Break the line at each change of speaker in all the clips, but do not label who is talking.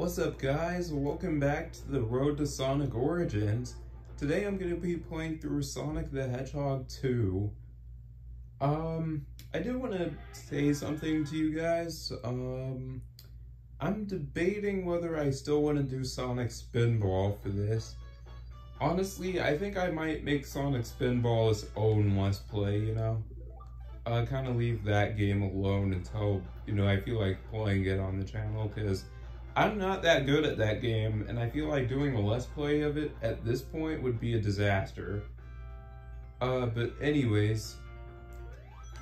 What's up guys, welcome back to the Road to Sonic Origins. Today I'm going to be playing through Sonic the Hedgehog 2. I did want to say something to you guys. I'm debating whether I still want to do Sonic Spinball for this. Honestly, I think I might make Sonic Spinball its own Let's Play, you know? Kind of leave that game alone until, I feel like playing it on the channel, because I'm not that good at that game, and I feel like doing a Let's Play of it at this point would be a disaster. But anyways,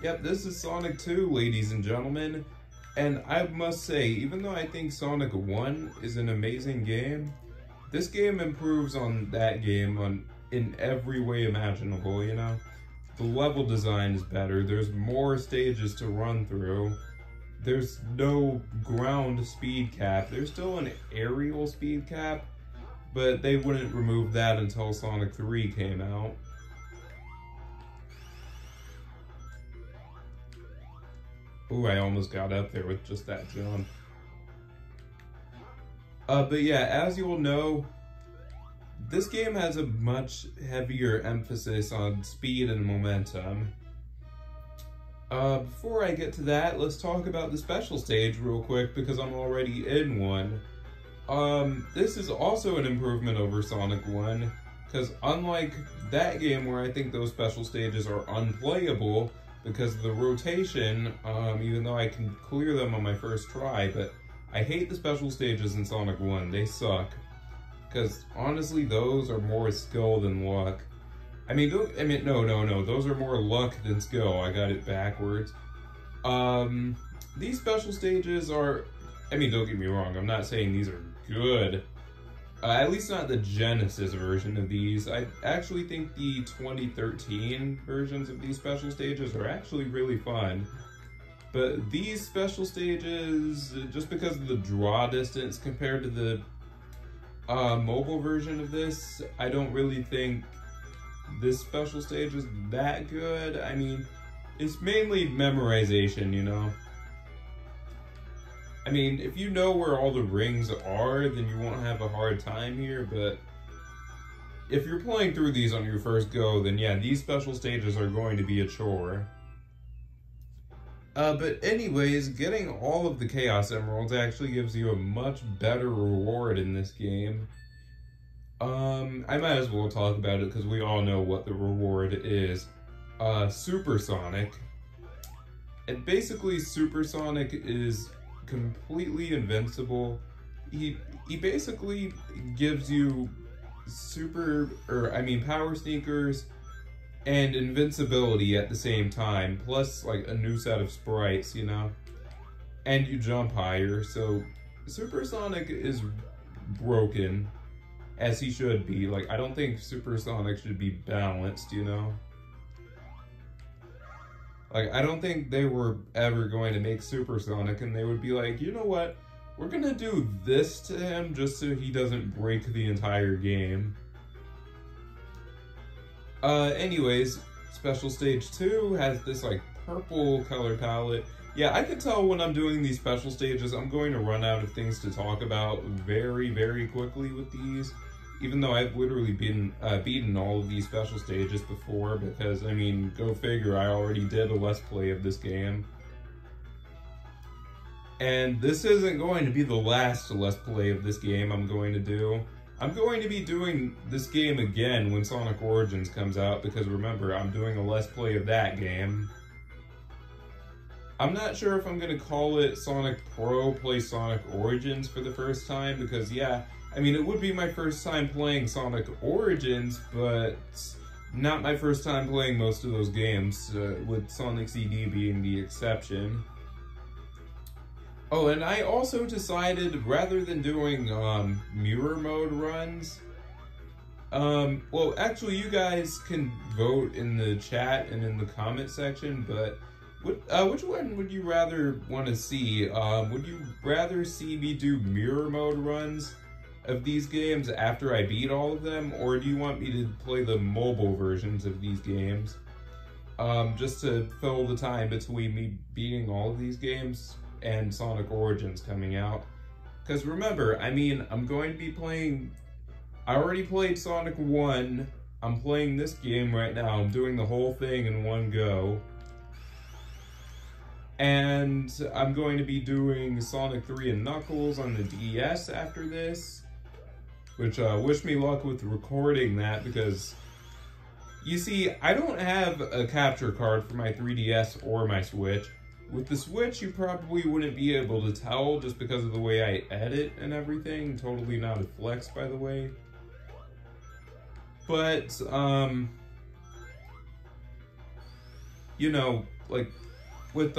yep, this is Sonic 2, ladies and gentlemen, and I must say, even though I think Sonic 1 is an amazing game, this game improves on that game in every way imaginable, you know? The level design is better, there's more stages to run through. There's no ground speed cap. There's still an aerial speed cap, but they wouldn't remove that until Sonic 3 came out. Ooh, I almost got up there with just that jump. But yeah, as you will know, this game has a much heavier emphasis on speed and momentum. Before I get to that, let's talk about the special stage real quick, because I'm already in one. This is also an improvement over Sonic 1, because unlike that game where I think those special stages are unplayable because of the rotation, even though I can clear them on my first try, but I hate the special stages in Sonic 1, they suck. Because honestly, those are more skill than luck. No, those are more luck than skill. I got it backwards. These special stages are, don't get me wrong, I'm not saying these are good. At least not the Genesis version of these. I actually think the 2013 versions of these special stages are actually really fun. But these special stages, just because of the draw distance compared to the mobile version of this, I don't really think this special stage is that good. I mean, it's mainly memorization, you know? I mean, if you know where all the rings are, then you won't have a hard time here, but if you're playing through these on your first go, then yeah, these special stages are going to be a chore. But anyways, getting all of the Chaos Emeralds actually gives you a much better reward in this game. I might as well talk about it because we all know what the reward is. Supersonic. And basically, Supersonic is completely invincible. He basically gives you power sneakers and invincibility at the same time, plus like a new set of sprites, you know? And you jump higher, so Supersonic is broken, as he should be. Like, I don't think Supersonic should be balanced, you know? Like, I don't think they were ever going to make Supersonic and they would be like, you know what? We're gonna do this to him just so he doesn't break the entire game. Anyways, Special Stage 2 has this, like, purple color palette. Yeah, I can tell when I'm doing these special stages, I'm going to run out of things to talk about very, very quickly with these. Even though I've literally beaten all of these special stages before, because, I mean, go figure, I already did a Let's Play of this game. And this isn't going to be the last Let's Play of this game I'm going to do. I'm going to be doing this game again when Sonic Origins comes out, because remember, I'm doing a Let's Play of that game. I'm not sure if I'm going to call it Sonic Pro Play Sonic Origins for the first time, because yeah, I mean, it would be my first time playing Sonic Origins, but not my first time playing most of those games, with Sonic CD being the exception. Oh, and I also decided, rather than doing mirror mode runs, well, actually, you guys can vote in the chat and in the comment section, but which one would you rather want to see? Would you rather see me do mirror mode runs of these games after I beat all of them, or do you want me to play the mobile versions of these games? Just to fill the time between me beating all of these games and Sonic Origins coming out. Because remember, I mean, I'm going to be playing... I already played Sonic 1. I'm playing this game right now. I'm doing the whole thing in one go. And I'm going to be doing Sonic 3 and Knuckles on the DS after this. Which, wish me luck with recording that, because... You see, I don't have a capture card for my 3DS or my Switch. With the Switch, you probably wouldn't be able to tell just because of the way I edit and everything. Totally not a flex, by the way. But, you know, like, with,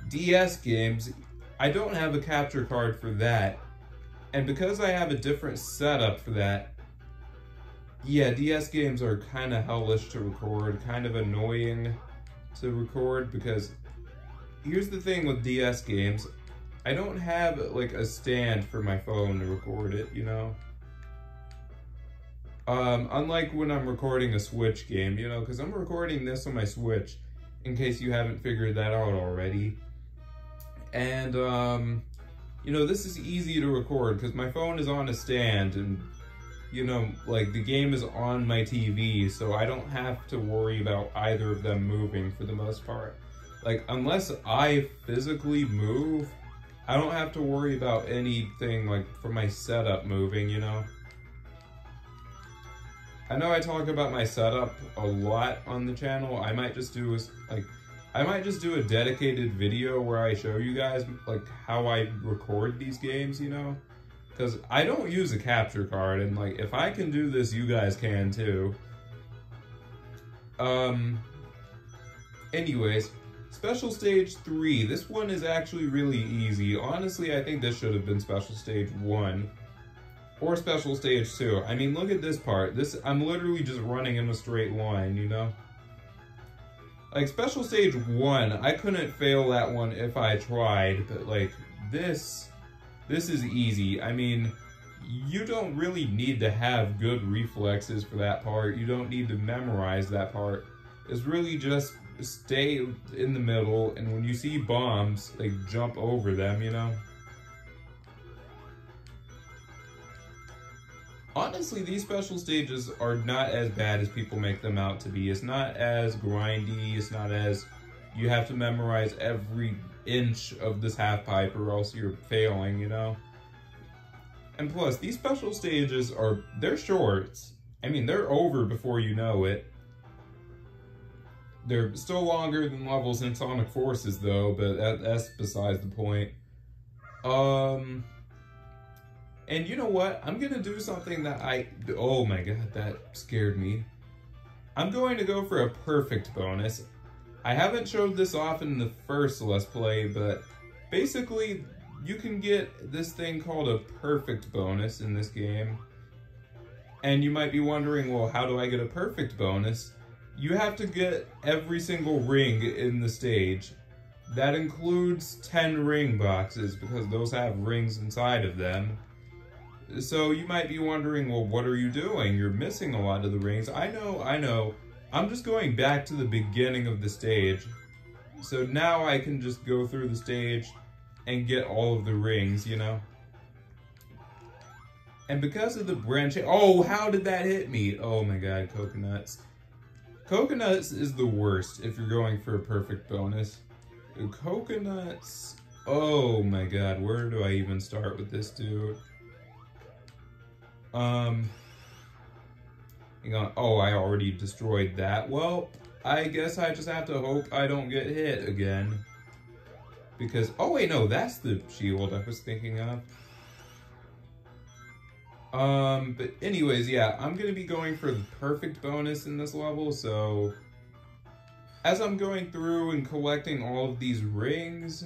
DS games, I don't have a capture card for that. And because I have a different setup for that, yeah, DS games are kind of hellish to record, kind of annoying to record, because here's the thing with DS games, I don't have like a stand for my phone to record it, you know? Unlike when I'm recording a Switch game, you know, because I'm recording this on my Switch, in case you haven't figured that out already. And, you know, this is easy to record, because my phone is on a stand, and you know, like, the game is on my TV, so I don't have to worry about either of them moving for the most part. Like, unless I physically move, I don't have to worry about anything, like, for my setup moving, you know? I know I talk about my setup a lot on the channel. I might just do a dedicated video where I show you guys, like, how I record these games, you know? Because I don't use a capture card, and like, if I can do this, you guys can too. Anyways, Special Stage 3. This one is actually really easy. Honestly, I think this should have been Special Stage 1. Or Special Stage 2. I mean, look at this part. I'm literally just running in a straight line, you know? Like, Special Stage 1, I couldn't fail that one if I tried, but like, this is easy. I mean, you don't really need to have good reflexes for that part. You don't need to memorize that part. It's really just stay in the middle, and when you see bombs, like, jump over them, you know? Honestly, these special stages are not as bad as people make them out to be. It's not as grindy. It's not as you have to memorize every inch of this half pipe or else you're failing, you know? And plus, these special stages they're shorts. I mean, they're over before you know it. They're still longer than levels in Sonic Forces though, but that's besides the point. And you know what? I'm gonna do something that oh my god, that scared me. I'm going to go for a perfect bonus. I haven't showed this off in the first Let's Play, but basically, you can get this thing called a perfect bonus in this game. And you might be wondering, well, how do I get a perfect bonus? You have to get every single ring in the stage. That includes 10 ring boxes, because those have rings inside of them. So you might be wondering, well, what are you doing? You're missing a lot of the rings. I know. I'm just going back to the beginning of the stage. So now I can just go through the stage and get all of the rings, you know? And because of the branching... Oh, how did that hit me? Oh my god, Coconuts. Coconuts is the worst if you're going for a perfect bonus. Coconuts... Oh my god, where do I even start with this dude? Hang on. Oh, I already destroyed that. Well, I guess I just have to hope I don't get hit again. Because, oh wait, no, that's the shield I was thinking of. But anyways, yeah, I'm gonna be going for the perfect bonus in this level, so... As I'm going through and collecting all of these rings,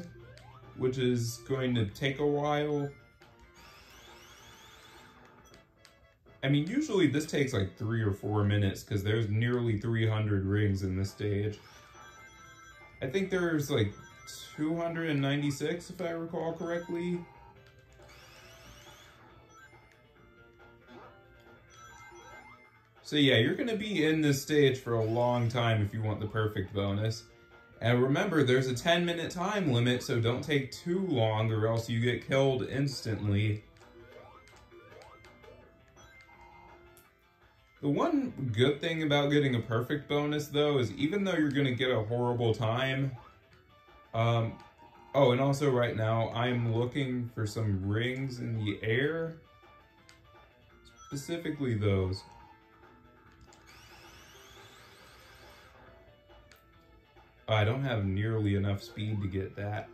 which is going to take a while... I mean, usually this takes like 3 or 4 minutes because there's nearly 300 rings in this stage. I think there's like 296 if I recall correctly. So yeah, you're going to be in this stage for a long time if you want the perfect bonus. And remember, there's a 10-minute time limit, so don't take too long or else you get killed instantly. The one good thing about getting a perfect bonus, though, is even though you're going to get a horrible time... oh, and also right now, I'm looking for some rings in the air. Specifically those. I don't have nearly enough speed to get that.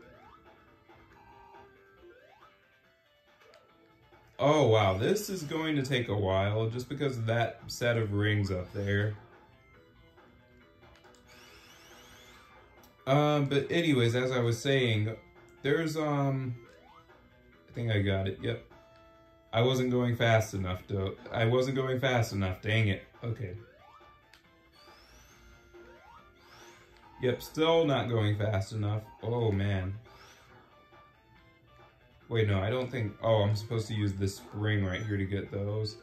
Oh wow, this is going to take a while just because of that set of rings up there. But anyways, as I was saying, there's, I think I got it, yep. I wasn't going fast enough, though. I wasn't going fast enough, dang it. Okay. Yep, still not going fast enough. Oh, man. Wait, no, I don't think... Oh, I'm supposed to use this spring right here to get those.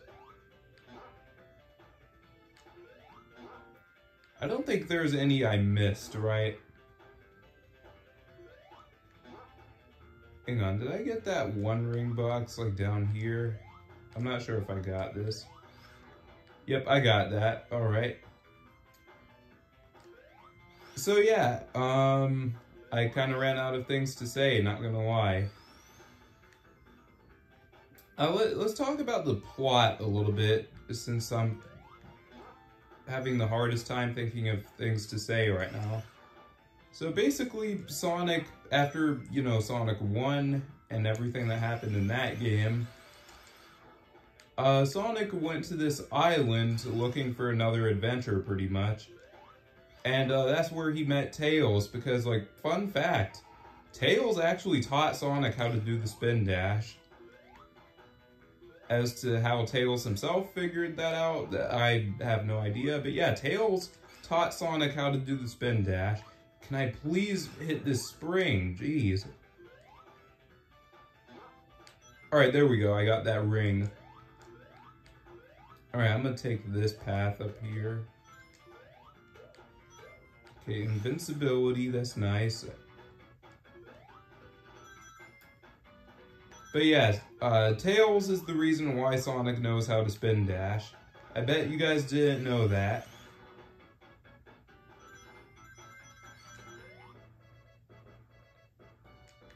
I don't think there's any I missed, right? Hang on, did I get that one ring box, like, down here? I'm not sure if I got this. Yep, I got that. Alright. So yeah, I kind of ran out of things to say, not gonna lie. Let's talk about the plot a little bit, since I'm having the hardest time thinking of things to say right now. So basically, Sonic, after, you know, Sonic 1 and everything that happened in that game, Sonic went to this island looking for another adventure, pretty much. And that's where he met Tails, because, like, fun fact, Tails actually taught Sonic how to do the spin dash. As to how Tails himself figured that out, I have no idea. But yeah, Tails taught Sonic how to do the spin dash. Can I please hit this spring? Jeez. Alright, there we go. I got that ring. Alright, I'm gonna take this path up here. Okay, invincibility, that's nice. But yeah, Tails is the reason why Sonic knows how to spin dash. I bet you guys didn't know that.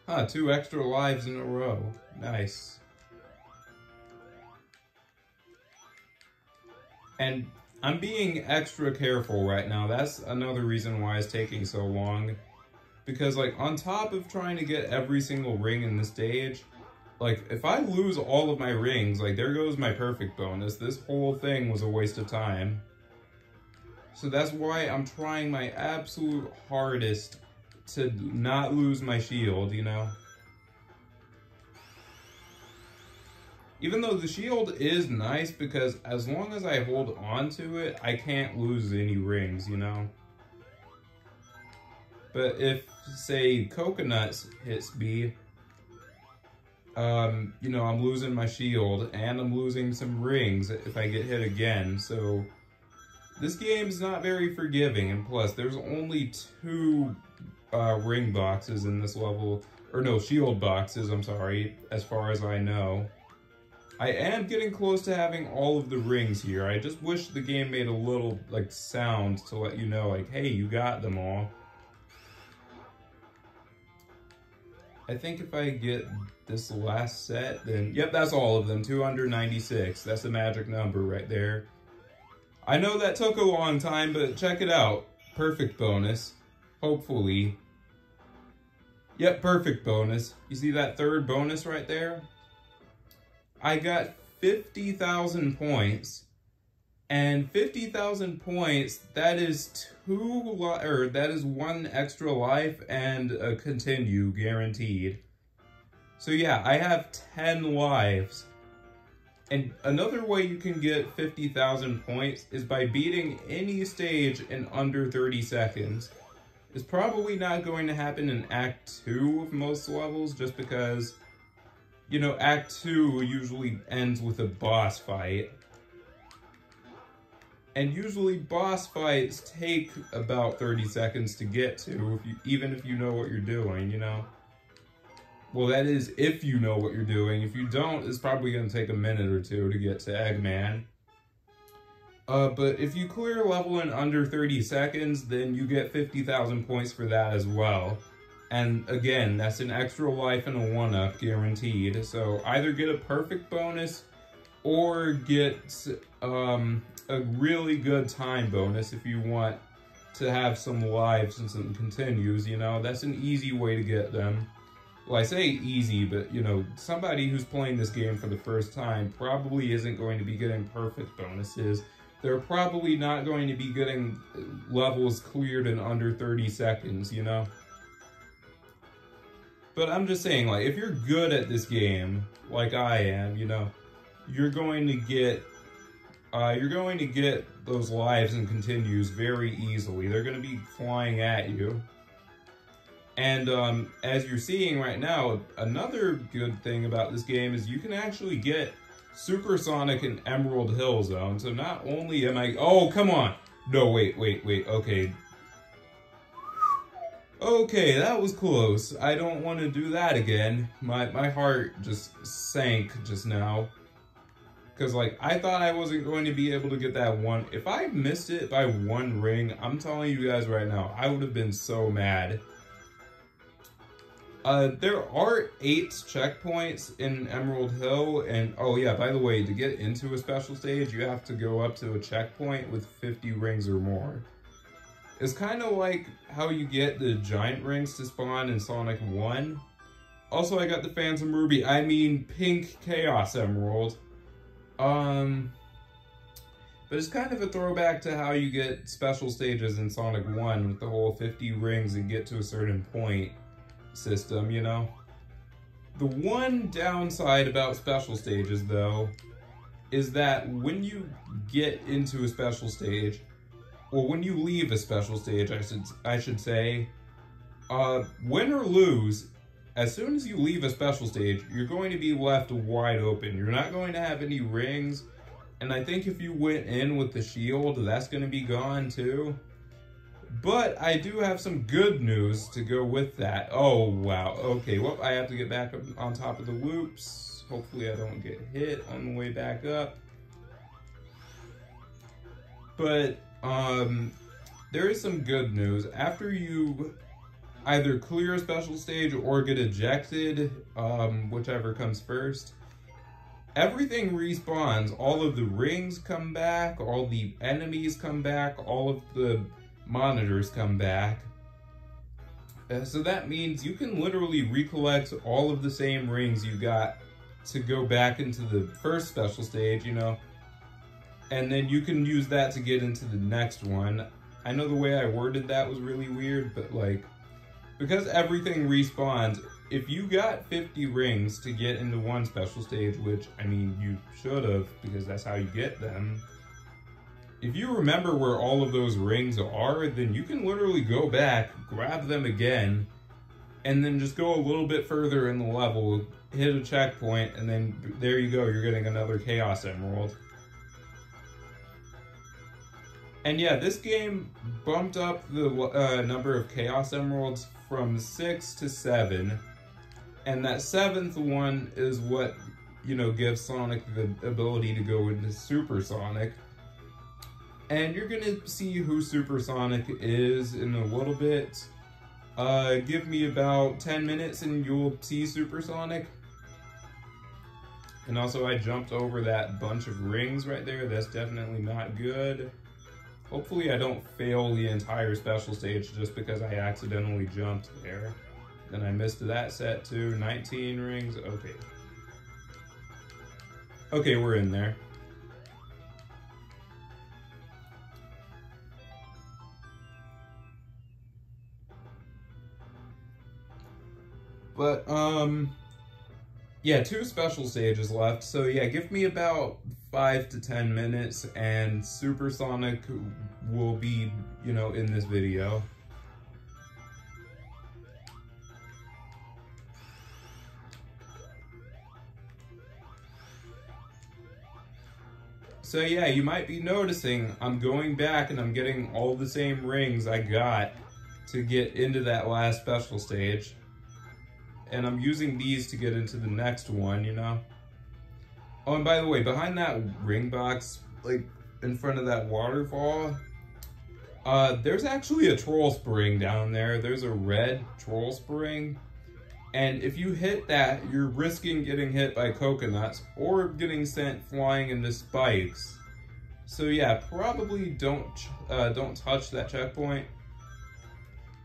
Huh, 2 extra lives in a row. Nice. And I'm being extra careful right now. That's another reason why it's taking so long. Because, like, on top of trying to get every single ring in the stage, like, if I lose all of my rings, like, there goes my perfect bonus. This whole thing was a waste of time. So that's why I'm trying my absolute hardest to not lose my shield, you know? Even though the shield is nice, because as long as I hold on to it, I can't lose any rings, you know? But if, say, Coconuts hits me, you know, I'm losing my shield, and I'm losing some rings if I get hit again, so this game's not very forgiving, and plus, there's only 2 ring boxes in this level, or no, shield boxes, I'm sorry, as far as I know. I am getting close to having all of the rings here. I just wish the game made a little, like, sound to let you know, like, hey, you got them all. I think if I get this last set, then, yep, that's all of them, 296. That's the magic number right there. I know that took a long time, but check it out. Perfect bonus. Hopefully. Yep, perfect bonus. You see that 3rd bonus right there? I got 50,000 points, and 50,000 points, that is 1 extra life and a continue guaranteed. So yeah, I have 10 lives. And another way you can get 50,000 points is by beating any stage in under 30 seconds. It's probably not going to happen in Act 2 of most levels, just because, you know, Act 2 usually ends with a boss fight. And usually boss fights take about 30 seconds to get to, even if you know what you're doing, you know? Well, that is if you know what you're doing. If you don't, it's probably going to take a minute or two to get to Eggman. But if you clear a level in under 30 seconds, then you get 50,000 points for that as well. And again, that's an extra life and a 1-up guaranteed. So either get a perfect bonus or get a really good time bonus if you want to have some lives and some continues, you know. That's an easy way to get them. Well, I say easy, but, you know, somebody who's playing this game for the first time probably isn't going to be getting perfect bonuses. They're probably not going to be getting levels cleared in under 30 seconds, you know? But I'm just saying, like, if you're good at this game, like I am, you know, you're going to get those lives and continues very easily. They're going to be flying at you. And as you're seeing right now, another good thing about this game is you can actually get Supersonic and Emerald Hill Zone. So not only am I... Oh, come on! No, wait, okay. Okay, that was close. I don't want to do that again. My heart just sank just now. Because, like, I thought I wasn't going to be able to get that one. If I missed it by one ring, I'm telling you guys right now, I would have been so mad. There are 8 checkpoints in Emerald Hill, and oh yeah, by the way, to get into a special stage, you have to go up to a checkpoint with 50 rings or more. It's kind of like how you get the giant rings to spawn in Sonic 1. Also, I got the Phantom Ruby, Pink Chaos Emerald. But it's kind of a throwback to how you get special stages in Sonic 1 with the whole 50 rings and get to a certain point system, you know? The one downside about special stages, though, is that when you get into a special stage, or when you leave a special stage, I should say, win or lose, as soon as you leave a special stage, you're going to be left wide open. You're not going to have any rings, and I think if you went in with the shield, that's going to be gone too. But I do have some good news to go with that. Oh, wow. Okay, well, I have to get back up on top of the loops. Hopefully I don't get hit on the way back up. But, there is some good news. After you either clear a special stage or get ejected, whichever comes first, everything respawns. All of the rings come back, all the enemies come back, all of the monitors come back. So that means you can literally recollect all of the same rings you got to go back into the first special stage, you know, and then you can use that to get into the next one. I know the way I worded that was really weird, but like, because everything respawns, if you got 50 rings to get into one special stage, which, I mean, you should have, because that's how you get them, if you remember where all of those rings are, then you can literally go back, grab them again, and then just go a little bit further in the level, hit a checkpoint, and then there you go, you're getting another Chaos Emerald. And yeah, this game bumped up the number of Chaos Emeralds from 6 to 7, and that 7th one is what, you know, gives Sonic the ability to go into Supersonic. And you're gonna see who Supersonic is in a little bit. Give me about 10 minutes and you'll see Supersonic. And also I jumped over that bunch of rings right there. That's definitely not good. Hopefully I don't fail the entire special stage just because I accidentally jumped there. Then I missed that set too. 19 rings, okay. Okay, we're in there. But, yeah, 2 special stages left. So yeah, give me about 5 to 10 minutes and Supersonic will be, you know, in this video. So yeah, you might be noticing I'm going back and I'm getting all the same rings I got to get into that last special stage. And I'm using these to get into the next one, you know? Oh, and by the way, behind that ring box, like in front of that waterfall, there's actually a troll spring down there. There's a red troll spring. And if you hit that, you're risking getting hit by coconuts or getting sent flying into spikes. So yeah, probably don't touch that checkpoint.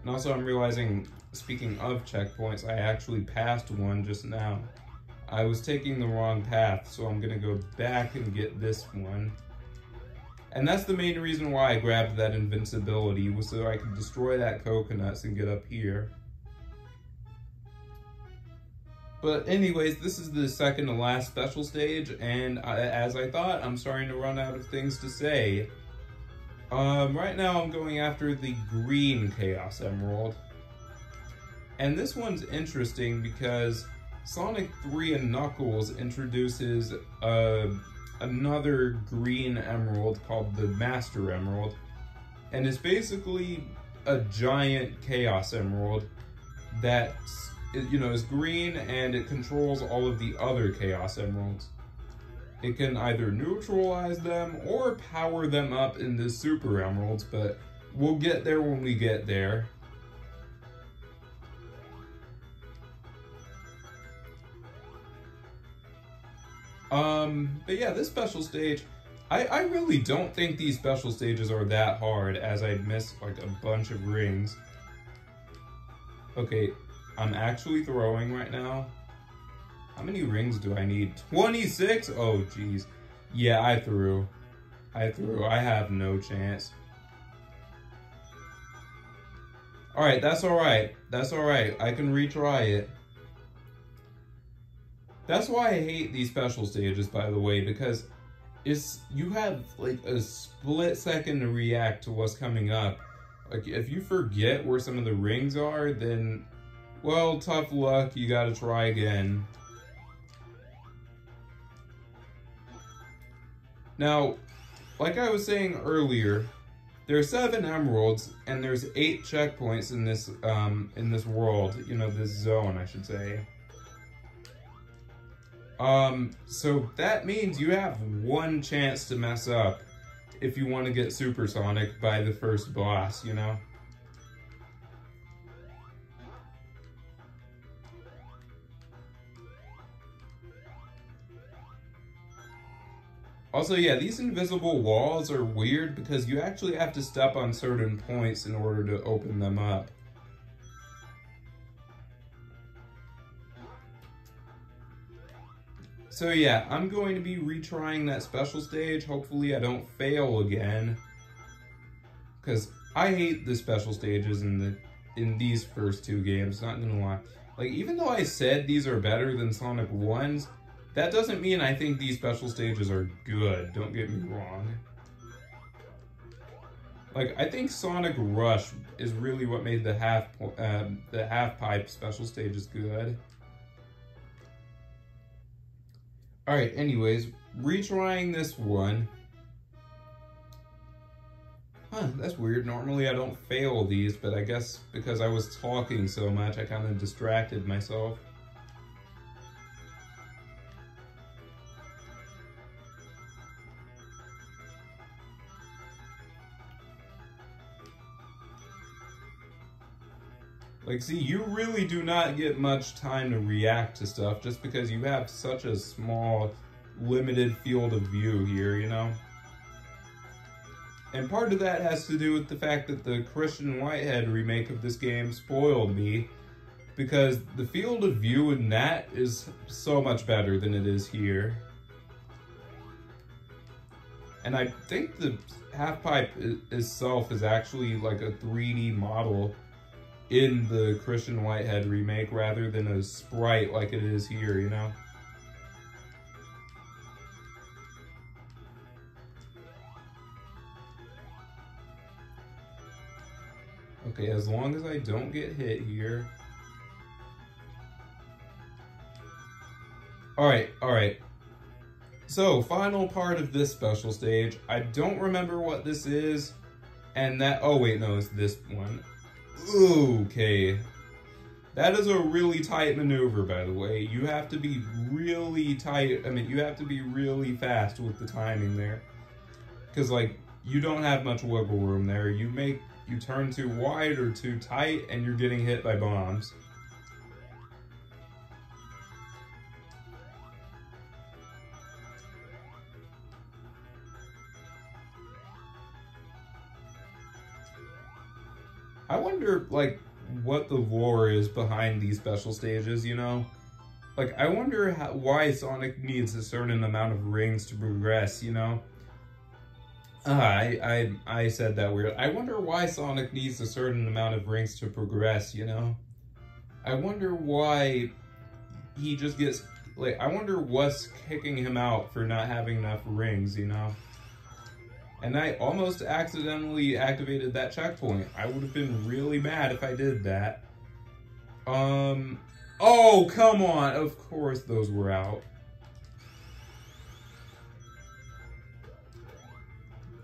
And also I'm realizing, speaking of checkpoints, I actually passed one just now. I was taking the wrong path, so I'm gonna go back and get this one. And that's the main reason why I grabbed that invincibility, was so I could destroy that coconuts and get up here. But anyways, this is the second to last special stage, and as I thought, I'm starting to run out of things to say. Right now I'm going after the green Chaos Emerald. And this one's interesting because Sonic 3 and Knuckles introduces another green emerald called the Master Emerald. And it's basically a giant Chaos Emerald that's, you know, is green and it controls all of the other Chaos Emeralds. It can either neutralize them or power them up into Super Emeralds, but we'll get there when we get there. But yeah, this special stage, I really don't think these special stages are that hard, as I missed like a bunch of rings. Okay, I'm actually throwing right now. How many rings do I need? 26? Oh, jeez. Yeah, I threw. I have no chance. Alright, that's alright. That's alright. I can retry it. That's why I hate these special stages, by the way, because you have like a split second to react to what's coming up. Like, if you forget where some of the rings are, then, well, tough luck, you gotta try again. Now, like I was saying earlier, there are 7 emeralds, and there's 8 checkpoints in this world, you know, this zone, I should say. So that means you have 1 chance to mess up if you want to get Supersonic by the first boss, you know? Also, yeah, these invisible walls are weird because you actually have to step on certain points in order to open them up. So yeah, I'm going to be retrying that special stage. Hopefully I don't fail again, because I hate the special stages in these first 2 games, not gonna lie. Like, even though I said these are better than Sonic 1's, that doesn't mean I think these special stages are good, don't get me wrong. Like, I think Sonic Rush is really what made the half pipe special stages good. Alright, anyways, retrying this one. Huh, that's weird. Normally I don't fail these, but I guess because I was talking so much, I kind of distracted myself. Like, see, you really do not get much time to react to stuff just because you have such a small, limited field of view here, you know? And part of that has to do with the fact that the Christian Whitehead remake of this game spoiled me, because the field of view in that is so much better than it is here. And I think the half-pipe itself is actually like a 3D model in the Christian Whitehead remake rather than a sprite like it is here, you know? Okay, as long as I don't get hit here. Alright, alright. So, final part of this special stage. I don't remember what this is, and that, oh wait, no, it's this one. Okay. That is a really tight maneuver, by the way. You have to be really tight, you have to be really fast with the timing there. Because, like, you don't have much wiggle room there. You turn too wide or too tight, and you're getting hit by bombs. I wonder, like, what the lore is behind these special stages, you know? Like, I wonder why Sonic needs a certain amount of rings to progress, you know? I said that weird. I wonder why Sonic needs a certain amount of rings to progress, you know? I wonder why he just gets, like, I wonder what's kicking him out for not having enough rings, you know? And I almost accidentally activated that checkpoint. I would have been really mad if I did that. Oh, come on! Of course those were out.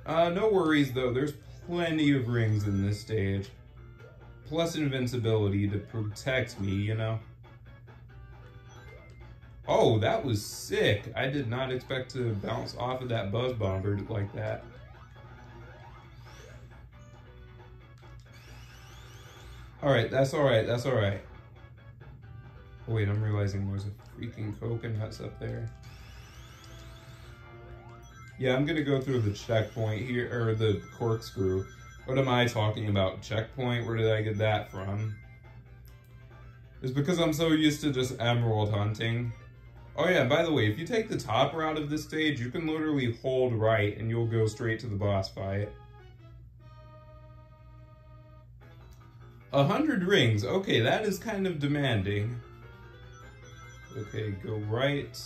No worries though, there's plenty of rings in this stage. Plus invincibility to protect me, you know? Oh, that was sick! I did not expect to bounce off of that Buzz Bomber like that. Alright, that's alright, that's alright. Oh, wait, I'm realizing there's a freaking coconuts up there. Yeah, I'm gonna go through the checkpoint here, or the corkscrew. What am I talking about? Checkpoint? Where did I get that from? It's because I'm so used to just emerald hunting. Oh yeah, by the way, if you take the top route of this stage, you can literally hold right and you'll go straight to the boss fight. 100 rings. Okay, that is kind of demanding. Okay, go right.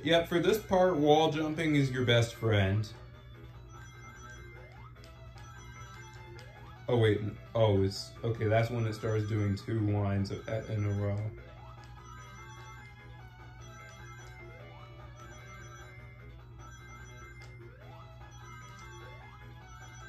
Yep, for this part, wall jumping is your best friend. Oh wait, oh, it's, okay, that's when it starts doing 2 lines in a row.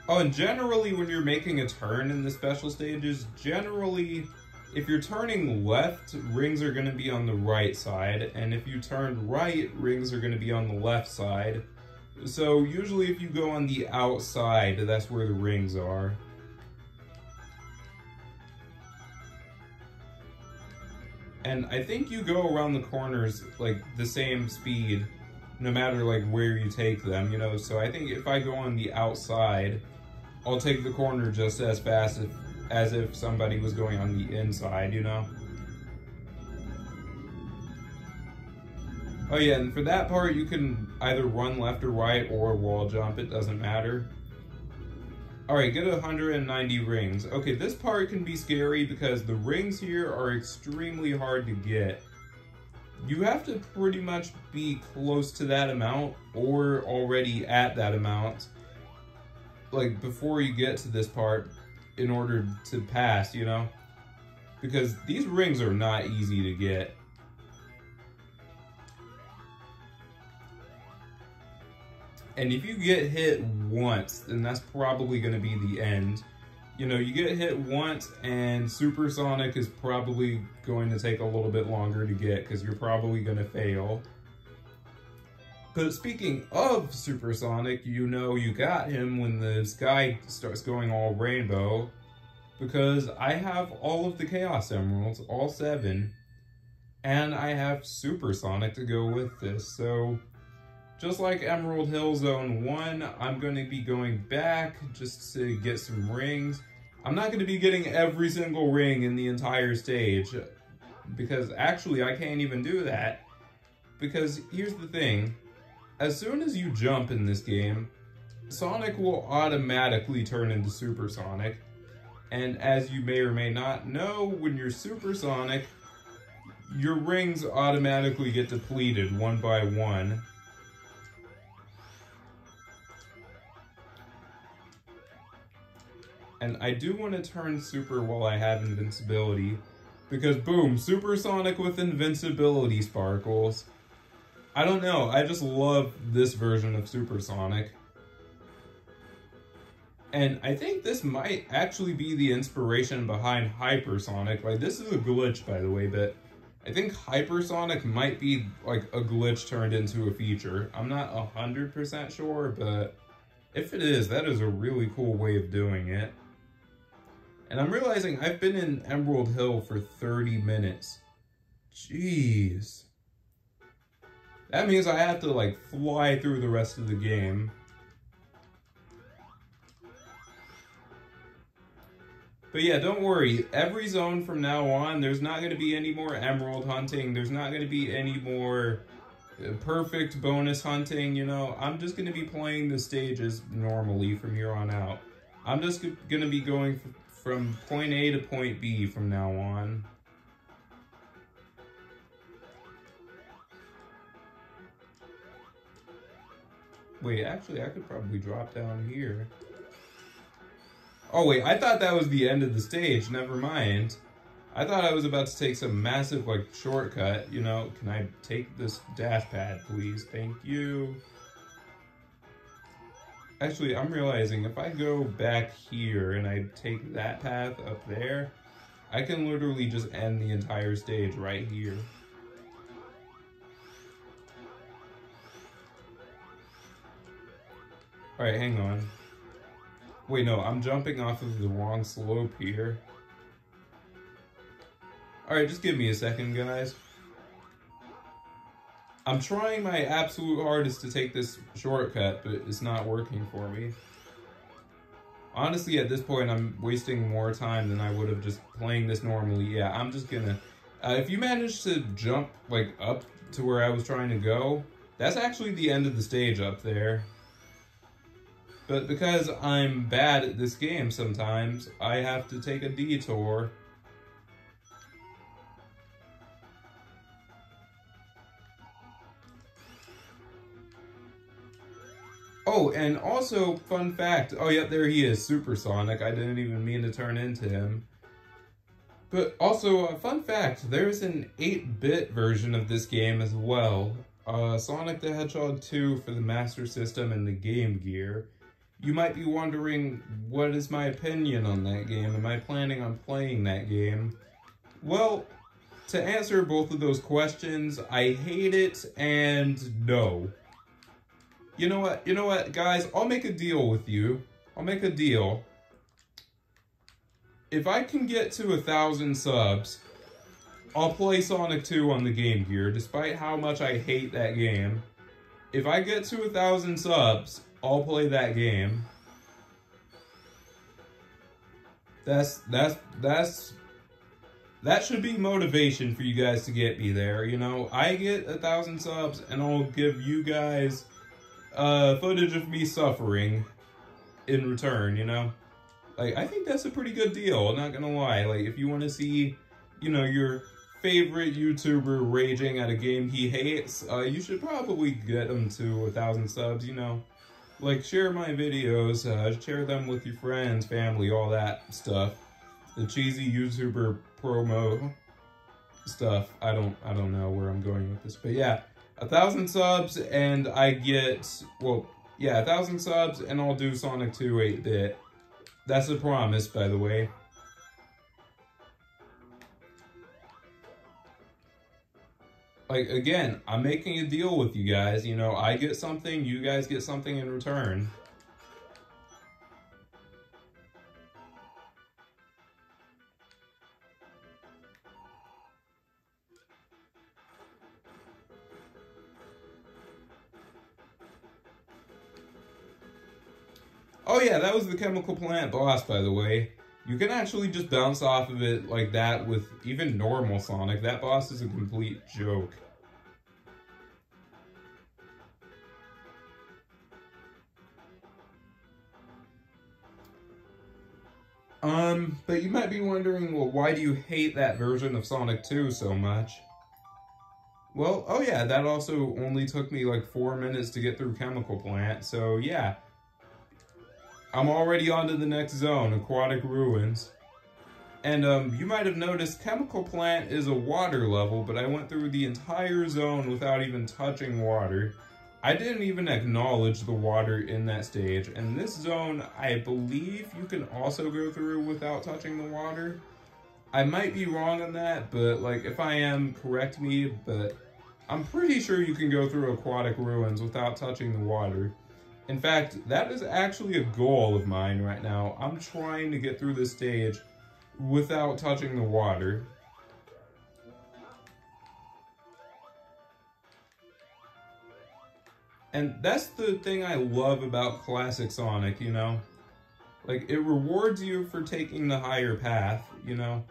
Oh, and generally when you're making a turn in the special stages, generally, if you're turning left, rings are going to be on the right side, and if you turn right, rings are going to be on the left side. So usually if you go on the outside, that's where the rings are. And I think you go around the corners like the same speed, no matter like where you take them, you know? So I think if I go on the outside, I'll take the corner just as fast as if somebody was going on the inside, you know? Oh yeah, and for that part, you can either run left or right or wall jump, it doesn't matter. Alright, get 190 rings. Okay, this part can be scary because the rings here are extremely hard to get. You have to pretty much be close to that amount or already at that amount, like before you get to this part in order to pass, you know? Because these rings are not easy to get. And if you get hit once, then that's probably going to be the end. You know, you get hit once and Supersonic is probably going to take a little bit longer to get because you're probably going to fail. But speaking of Supersonic, you know you got him when the sky starts going all rainbow, because I have all of the Chaos Emeralds, all 7, and I have Supersonic to go with this. So just like Emerald Hill Zone 1, I'm going to be going back just to get some rings. I'm not going to be getting every single ring in the entire stage, because actually I can't even do that. Because here's the thing, as soon as you jump in this game, Sonic will automatically turn into Supersonic. And as you may or may not know, when you're Supersonic, your rings automatically get depleted one by one. And I do want to turn Super while I have invincibility, because boom, Supersonic with invincibility sparkles. I don't know, I just love this version of Supersonic. And I think this might actually be the inspiration behind Hypersonic. Like, this is a glitch, by the way, but I think Hypersonic might be like a glitch turned into a feature. I'm not 100% sure, but if it is, that is a really cool way of doing it. And I'm realizing I've been in Emerald Hill for 30 minutes. Jeez. That means I have to like fly through the rest of the game. But yeah, don't worry. Every zone from now on, there's not going to be any more emerald hunting. There's not going to be any more perfect bonus hunting, you know. I'm just going to be playing the stages normally from here on out. I'm just going to be going from point A to point B from now on. Wait, actually, I could probably drop down here. Oh wait, I thought that was the end of the stage. Never mind. I thought I was about to take some massive, like, shortcut. You know, can I take this dash pad, please? Thank you. Actually, I'm realizing if I go back here and I take that path up there, I can literally just end the entire stage right here. Alright, hang on. Wait, no, I'm jumping off of the wrong slope here. Alright, just give me a second, guys. I'm trying my absolute hardest to take this shortcut, but it's not working for me. Honestly, at this point, I'm wasting more time than I would have just playing this normally. Yeah, I'm just gonna... if you manage to jump, like, up to where I was trying to go, that's actually the end of the stage up there. But because I'm bad at this game sometimes, I have to take a detour. Oh, and also, fun fact. Oh, yeah, there he is, Supersonic. I didn't even mean to turn into him. But also, fun fact, there's an 8-bit version of this game as well. Sonic the Hedgehog 2 for the Master System and the Game Gear. You might be wondering, what is my opinion on that game? Am I planning on playing that game? Well, to answer both of those questions, I hate it and no. You know what, guys? I'll make a deal with you. I'll make a deal. If I can get to 1,000 subs, I'll play Sonic 2 on the Game Gear, despite how much I hate that game. If I get to 1,000 subs, I'll play that game. That should be motivation for you guys to get me there, you know? I get 1,000 subs and I'll give you guys footage of me suffering in return, you know? Like, I think that's a pretty good deal, I'm not gonna lie. Like, if you want to see, you know, your favorite YouTuber raging at a game he hates, you should probably get him to 1,000 subs, you know? Like, share my videos, share them with your friends, family, all that stuff. The cheesy YouTuber promo stuff. I don't know where I'm going with this, but yeah, 1,000 subs and I get, well, yeah, 1,000 subs and I'll do Sonic 2 8-bit. That's a promise, by the way. Like, again, I'm making a deal with you guys, you know, I get something, you guys get something in return. Oh yeah, that was the chemical plant boss, by the way. You can actually just bounce off of it like that with even normal Sonic. That boss is a complete joke. But you might be wondering, well, why do you hate that version of Sonic 2 so much? Well, oh yeah, that also only took me like 4 minutes to get through Chemical Plant, so yeah. I'm already on to the next zone, Aquatic Ruins. And you might have noticed Chemical Plant is a water level, but I went through the entire zone without even touching water. I didn't even acknowledge the water in that stage. And this zone, I believe you can also go through without touching the water. I might be wrong on that, but like if I am, correct me, but I'm pretty sure you can go through Aquatic Ruins without touching the water. In fact, that is actually a goal of mine right now. I'm trying to get through this stage without touching the water. And that's the thing I love about Classic Sonic, you know? Like, it rewards you for taking the higher path, you know?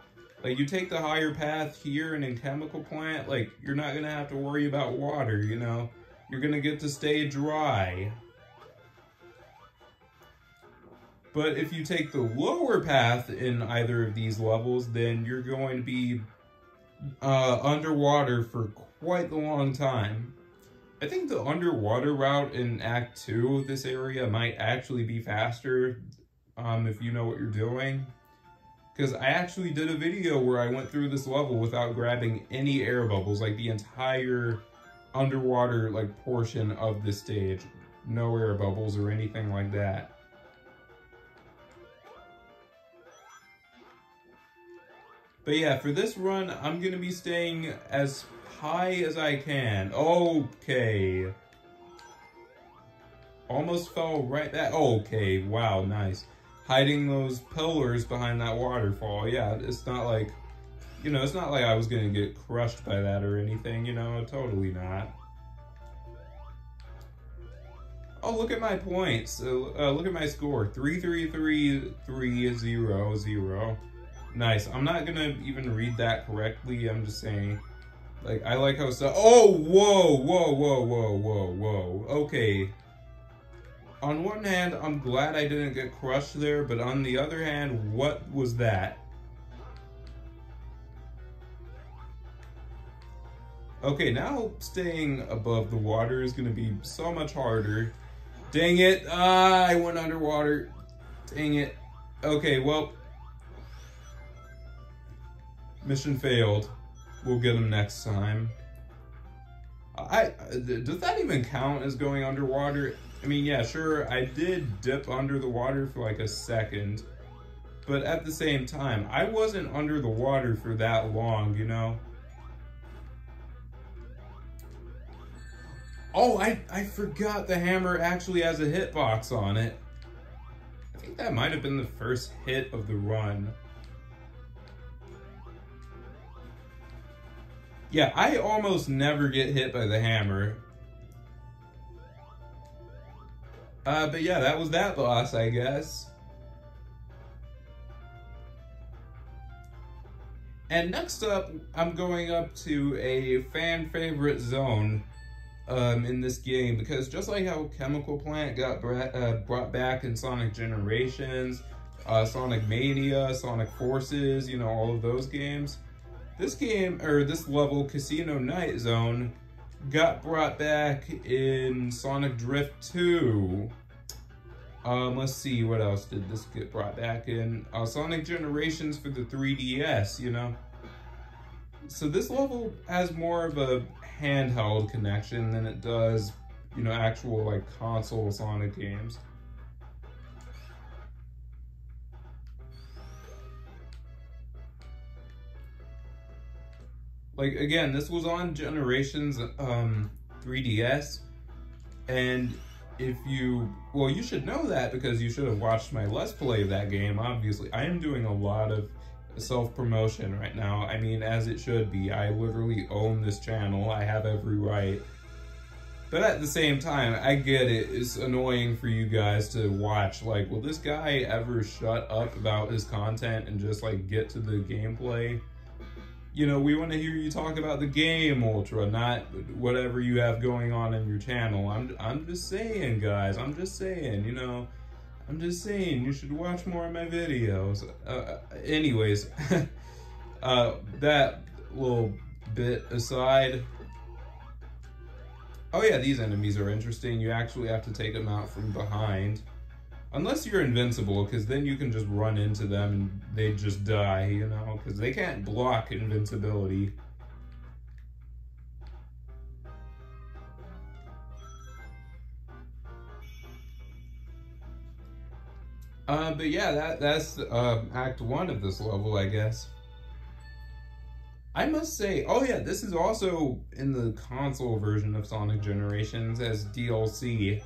Like, you take the higher path here and in Chemical Plant, like, you're not gonna have to worry about water, you know? You're gonna get to stay dry. But if you take the lower path in either of these levels, then you're going to be underwater for quite a long time. I think the underwater route in Act 2 of this area might actually be faster if you know what you're doing. Because I actually did a video where I went through this level without grabbing any air bubbles, like the entire underwater like portion of this stage. No air bubbles or anything like that. But yeah, for this run, I'm going to be staying as high as I can. Okay. Almost fell right back. Okay, wow, nice. Hiding those pillars behind that waterfall. Yeah, it's not like, you know, it's not like I was going to get crushed by that or anything, you know, totally not. Oh, look at my points. Look at my score. 333-300. Nice. I'm not gonna even read that correctly. I'm just saying, like, I like how so. Oh, whoa, whoa, whoa, whoa, whoa, whoa. Okay. On one hand, I'm glad I didn't get crushed there, but on the other hand, what was that? Okay, now staying above the water is gonna be so much harder. Dang it! Ah, I went underwater. Dang it. Okay, well. Mission failed. We'll get him next time. Does that even count as going underwater? I mean, yeah, sure, I did dip under the water for like a second, but at the same time, I wasn't under the water for that long, you know? Oh, I forgot the hammer actually has a hitbox on it. I think that might have been the first hit of the run. Yeah, I almost never get hit by the hammer. But yeah, that was that boss, I guess. And next up, I'm going up to a fan favorite zone in this game, because just like how Chemical Plant got brought back in Sonic Generations, Sonic Mania, Sonic Forces, you know, all of those games, this game, or this level, Casino Night Zone, got brought back in Sonic Drift 2. Let's see, what else did this get brought back in? Sonic Generations for the 3DS, you know? So this level has more of a handheld connection than it does, you know, actual, like, console Sonic games. Like, again, this was on Generations 3DS, and if you, well, you should know that because you should have watched my Let's Play of that game, obviously. I am doing a lot of self-promotion right now. I mean, as it should be. I literally own this channel. I have every right. But at the same time, I get it. It's annoying for you guys to watch. Like, will this guy ever shut up about his content and just, like, get to the gameplay? You know, we want to hear you talk about the game, Ultra, not whatever you have going on in your channel. I'm just saying, guys. I'm just saying, you know. I'm just saying, you should watch more of my videos. Anyways, that little bit aside. Oh yeah, these enemies are interesting. You actually have to take them out from behind. Unless you're invincible, because then you can just run into them and they just die, you know, because they can't block invincibility. But yeah, that's Act 1 of this level, I guess. I must say, oh yeah, this is also in the console version of Sonic Generations as DLC.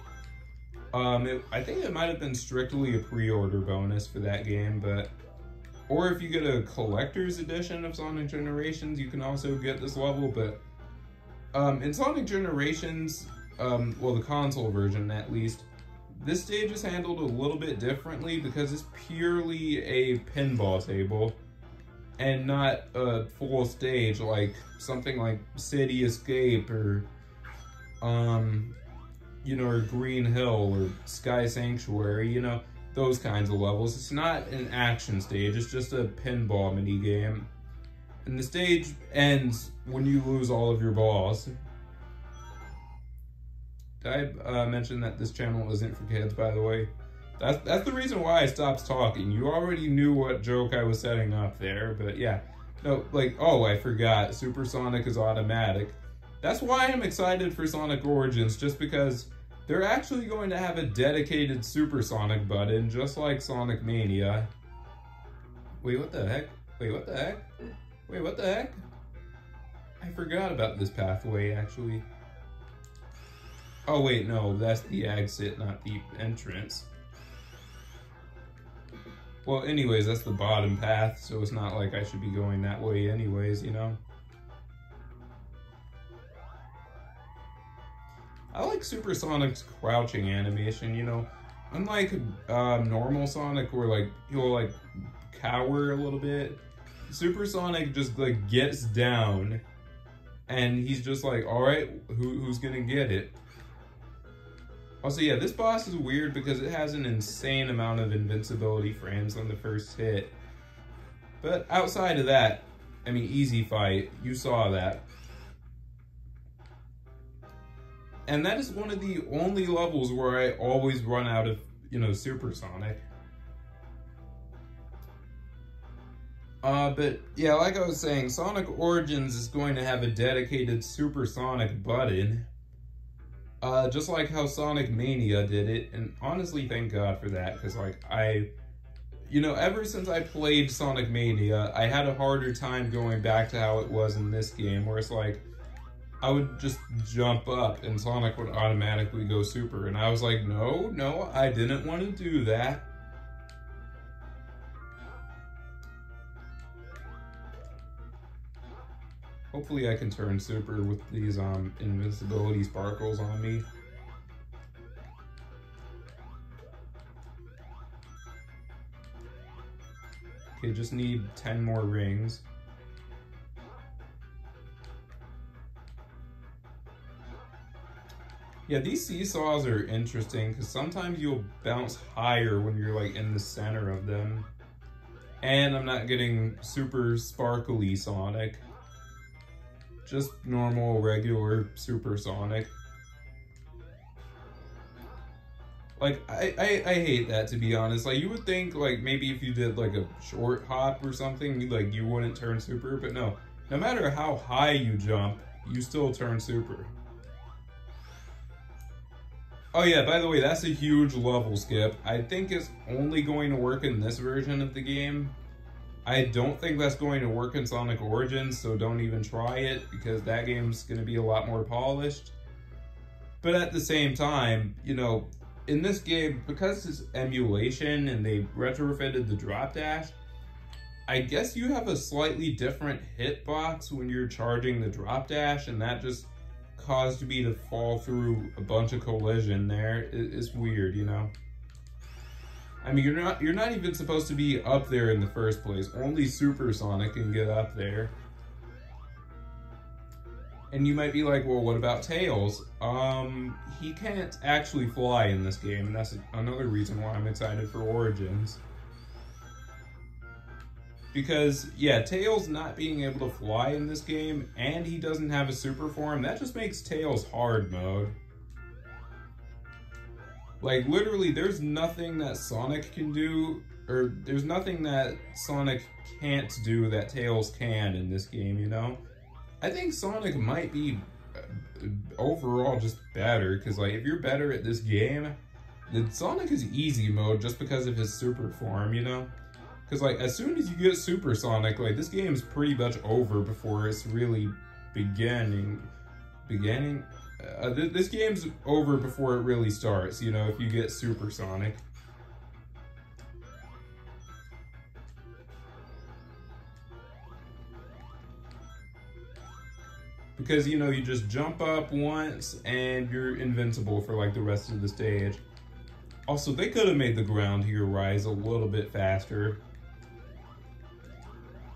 I think it might have been strictly a pre-order bonus for that game, but... Or if you get a collector's edition of Sonic Generations, you can also get this level, but... in Sonic Generations, well, the console version at least, this stage is handled a little bit differently because it's purely a pinball table and not a full stage like something like City Escape or, you know, or Green Hill or Sky Sanctuary, you know, those kinds of levels. It's not an action stage, it's just a pinball mini game. And the stage ends when you lose all of your balls. Did I mention that this channel isn't for kids, by the way? That's the reason why I stopped talking. You already knew what joke I was setting up there, but yeah. No, like, oh, I forgot. Supersonic is automatic. That's why I'm excited for Sonic Origins, just because they're actually going to have a dedicated Supersonic button, just like Sonic Mania. Wait, what the heck? Wait, what the heck? Wait, what the heck? I forgot about this pathway, actually. Oh wait, no, that's the exit, not the entrance. Well, anyways, that's the bottom path, so it's not like I should be going that way anyways, you know? I like Supersonic's crouching animation, you know? Unlike normal Sonic, where like he'll like cower a little bit, Supersonic just like gets down, and he's just like, alright, who's gonna get it? Also, yeah, this boss is weird because it has an insane amount of invincibility frames on the first hit. But outside of that, I mean, easy fight, you saw that. And that is one of the only levels where I always run out of, you know, Supersonic. But yeah, like I was saying, Sonic Origins is going to have a dedicated Supersonic button. Just like how Sonic Mania did it, and honestly, thank God for that, because like you know, ever since I played Sonic Mania, I had a harder time going back to how it was in this game, where it's like, I would just jump up and Sonic would automatically go super, and I was like, no, I didn't want to do that. Hopefully I can turn super with these invincibility sparkles on me. Okay, just need 10 more rings. Yeah, these seesaws are interesting because sometimes you'll bounce higher when you're like in the center of them. And I'm not getting super sparkly Sonic. Just normal, regular Supersonic. Like, I hate that, to be honest. Like, you would think, like, maybe if you did, like, a short hop or something, like, you wouldn't turn super, but no. No matter how high you jump, you still turn super. Oh yeah, by the way, that's a huge level skip. I think it's only going to work in this version of the game. I don't think that's going to work in Sonic Origins, so don't even try it, because that game's going to be a lot more polished. But at the same time, you know, in this game, because it's emulation and they retrofitted the drop dash, I guess you have a slightly different hitbox when you're charging the drop dash, and that just caused me to fall through a bunch of collision there. It's weird, you know? I mean, you're not even supposed to be up there in the first place. Only Supersonic can get up there. And you might be like, well, what about Tails? He can't actually fly in this game, and that's another reason why I'm excited for Origins. Because, yeah, Tails not being able to fly in this game, and he doesn't have a super form, that just makes Tails hard mode. Like, literally, there's nothing that Sonic can do, or there's nothing that Sonic can't do that Tails can in this game, you know? I think Sonic might be overall just better, because, like, if you're better at this game, then Sonic is easy mode just because of his super form, you know? Because, like, as soon as you get Super Sonic, like, this game's pretty much over before it's really beginning? This game's over before it really starts, you know, if you get Super Sonic. Because, you know, you just jump up once and you're invincible for, like, the rest of the stage. Also, they could have made the ground here rise a little bit faster.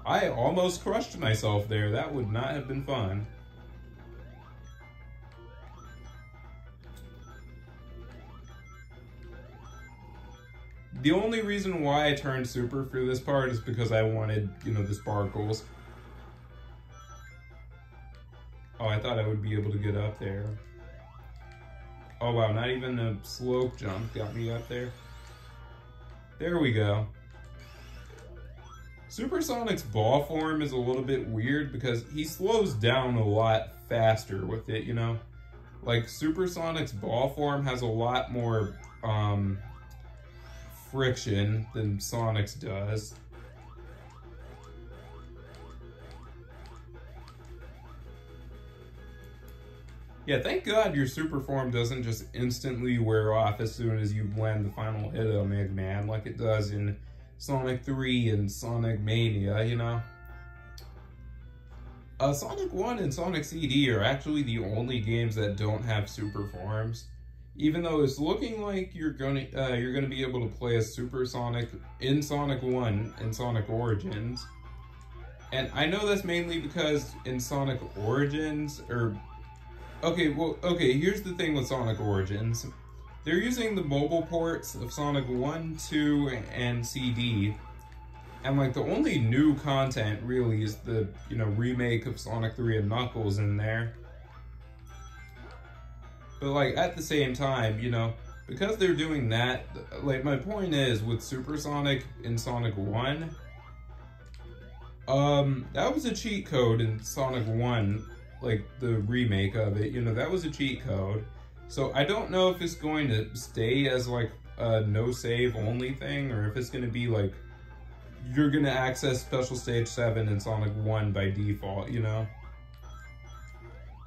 I almost crushed myself there. That would not have been fun. The only reason why I turned super for this part is because I wanted, you know, the sparkles. Oh, I thought I would be able to get up there. Oh wow, not even a slope jump got me up there. There we go. Super Sonic's ball form is a little bit weird because he slows down a lot faster with it, you know? Like, Super Sonic's ball form has a lot more, friction than Sonic's does. Yeah, thank God your super form doesn't just instantly wear off as soon as you land the final hit on Mega Man like it does in Sonic 3 and Sonic Mania, you know? Sonic 1 and Sonic CD are actually the only games that don't have super forms. Even though it's looking like you're gonna be able to play as Super Sonic in Sonic 1 and Sonic Origins. And I know that's mainly because in Sonic Origins, here's the thing with Sonic Origins. They're using the mobile ports of Sonic 1, 2, and CD. And, like, the only new content, really, is the, you know, remake of Sonic 3 and Knuckles in there. But, like, at the same time, you know, because they're doing that, like, my point is, with Super Sonic in Sonic 1, that was a cheat code in Sonic 1, like, the remake of it, you know, that was a cheat code. So I don't know if it's going to stay as, like, a no-save only thing, or if it's going to be, like, you're going to access Special Stage 7 in Sonic 1 by default, you know?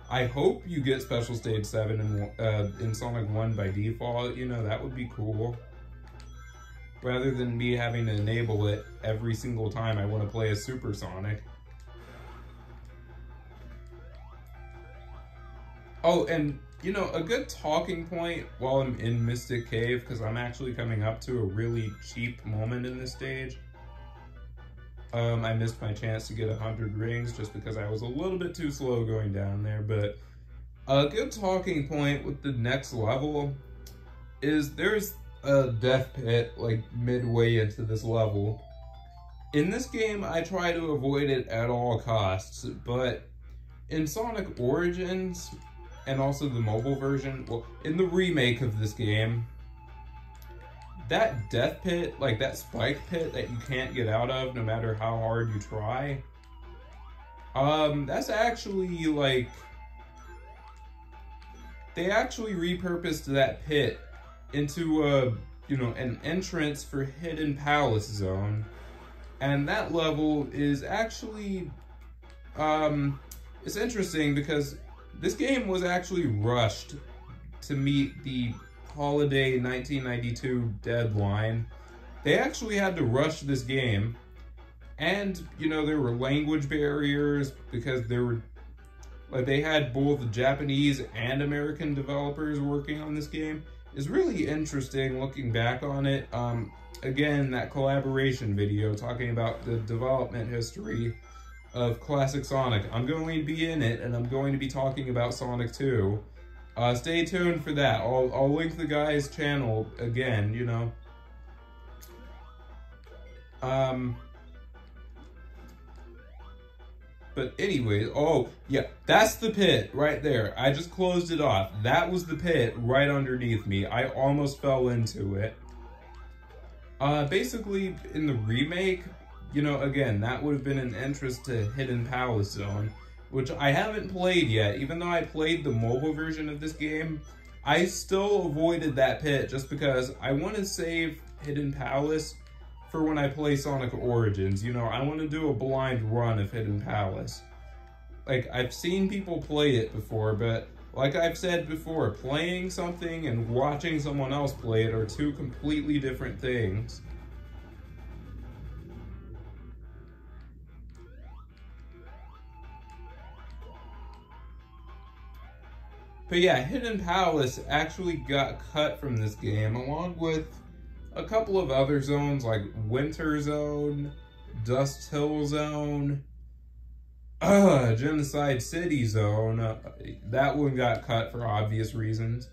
I hope you get Special Stage 7 in Sonic 1 by default, you know, that would be cool. Rather than me having to enable it every single time I want to play as Super Sonic. Oh, and, you know, a good talking point while I'm in Mystic Cave, because I'm actually coming up to a really cheap moment in this stage. I missed my chance to get 100 rings just because I was a little bit too slow going down there, but a good talking point with the next level is there's a death pit, like, midway into this level. In this game, I try to avoid it at all costs, but in Sonic Origins, and also the mobile version, well, in the remake of this game, that death pit, like that spike pit that you can't get out of no matter how hard you try, that's actually, like, they actually repurposed that pit into a, you know, an entrance for Hidden Palace Zone. And that level is actually, it's interesting because this game was actually rushed to meet the holiday 1992 deadline. They actually had to rush this game, and, you know, there were language barriers because there were, like, they had both Japanese and American developers working on this game. It's really interesting looking back on it. Again, that collaboration video talking about the development history of classic Sonic. I'm going to be in it, and I'm going to be talking about Sonic 2. Stay tuned for that. I'll link the guy's channel again, you know. But anyway, oh, yeah, that's the pit right there. I just closed it off. That was the pit right underneath me. I almost fell into it. Basically, in the remake, you know, again, that would have been an entrance to Hidden Palace Zone, which I haven't played yet. Even though I played the mobile version of this game, I still avoided that pit just because I want to save Hidden Palace for when I play Sonic Origins. You know, I want to do a blind run of Hidden Palace. Like, I've seen people play it before, but like I've said before, playing something and watching someone else play it are two completely different things. But yeah, Hidden Palace actually got cut from this game, along with a couple of other zones like Winter Zone, Dust Hill Zone, Genocide City Zone. That one got cut for obvious reasons.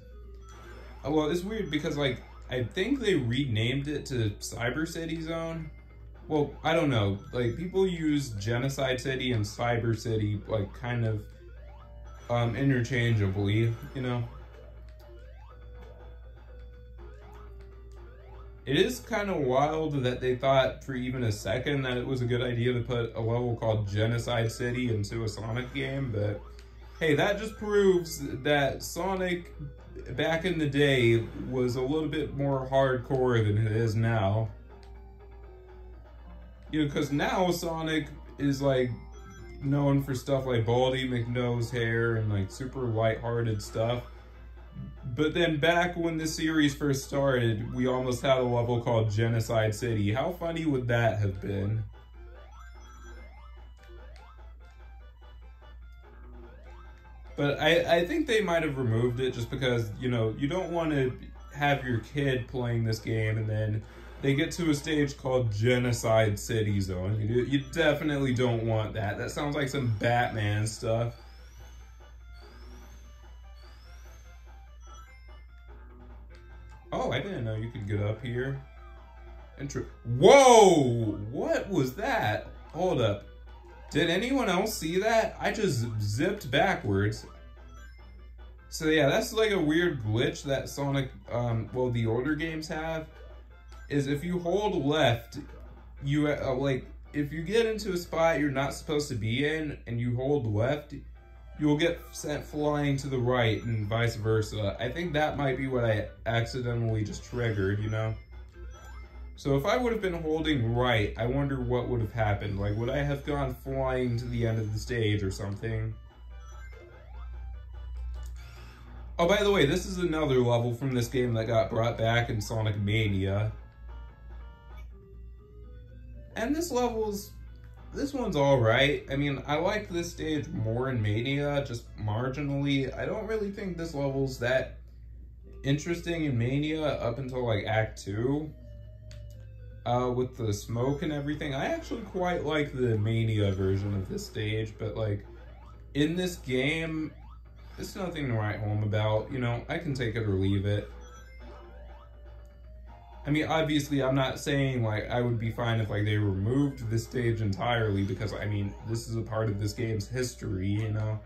Well, it's weird because, like, I think they renamed it to Cyber City Zone. Well, I don't know. Like, people use Genocide City and Cyber City, like, kind of interchangeably, you know. It is kind of wild that they thought for even a second that it was a good idea to put a level called Genocide City into a Sonic game, but hey, that just proves that Sonic back in the day was a little bit more hardcore than it is now. You know, because now Sonic is like known for stuff like Baldy McNose hair and like super lighthearted stuff. But then back when the series first started, we almost had a level called Genocide City. How funny would that have been? But I think they might have removed it just because, you know, you don't want to have your kid playing this game and then they get to a stage called Genocide City Zone. You definitely don't want that. That sounds like some Batman stuff. Oh, I didn't know you could get up here. Whoa! What was that? Hold up. Did anyone else see that? I just zipped backwards. So yeah, that's like a weird glitch that Sonic, well, the older games have. Is if you hold left, you, like, if you get into a spot you're not supposed to be in and you hold left, you'll get sent flying to the right and vice versa. I think that might be what I accidentally just triggered, you know? So if I would have been holding right, I wonder what would have happened. Like, would I have gone flying to the end of the stage or something? Oh, by the way, this is another level from this game that got brought back in Sonic Mania. And this one's alright. I mean, I like this stage more in Mania, just marginally. I don't really think this level's that interesting in Mania up until, like, Act 2. With the smoke and everything. I actually quite like the Mania version of this stage, but, like, in this game, it's nothing to write home about. You know, I can take it or leave it. I mean, obviously, I'm not saying, like, I would be fine if, like, they removed this stage entirely, because, I mean, this is a part of this game's history, you know?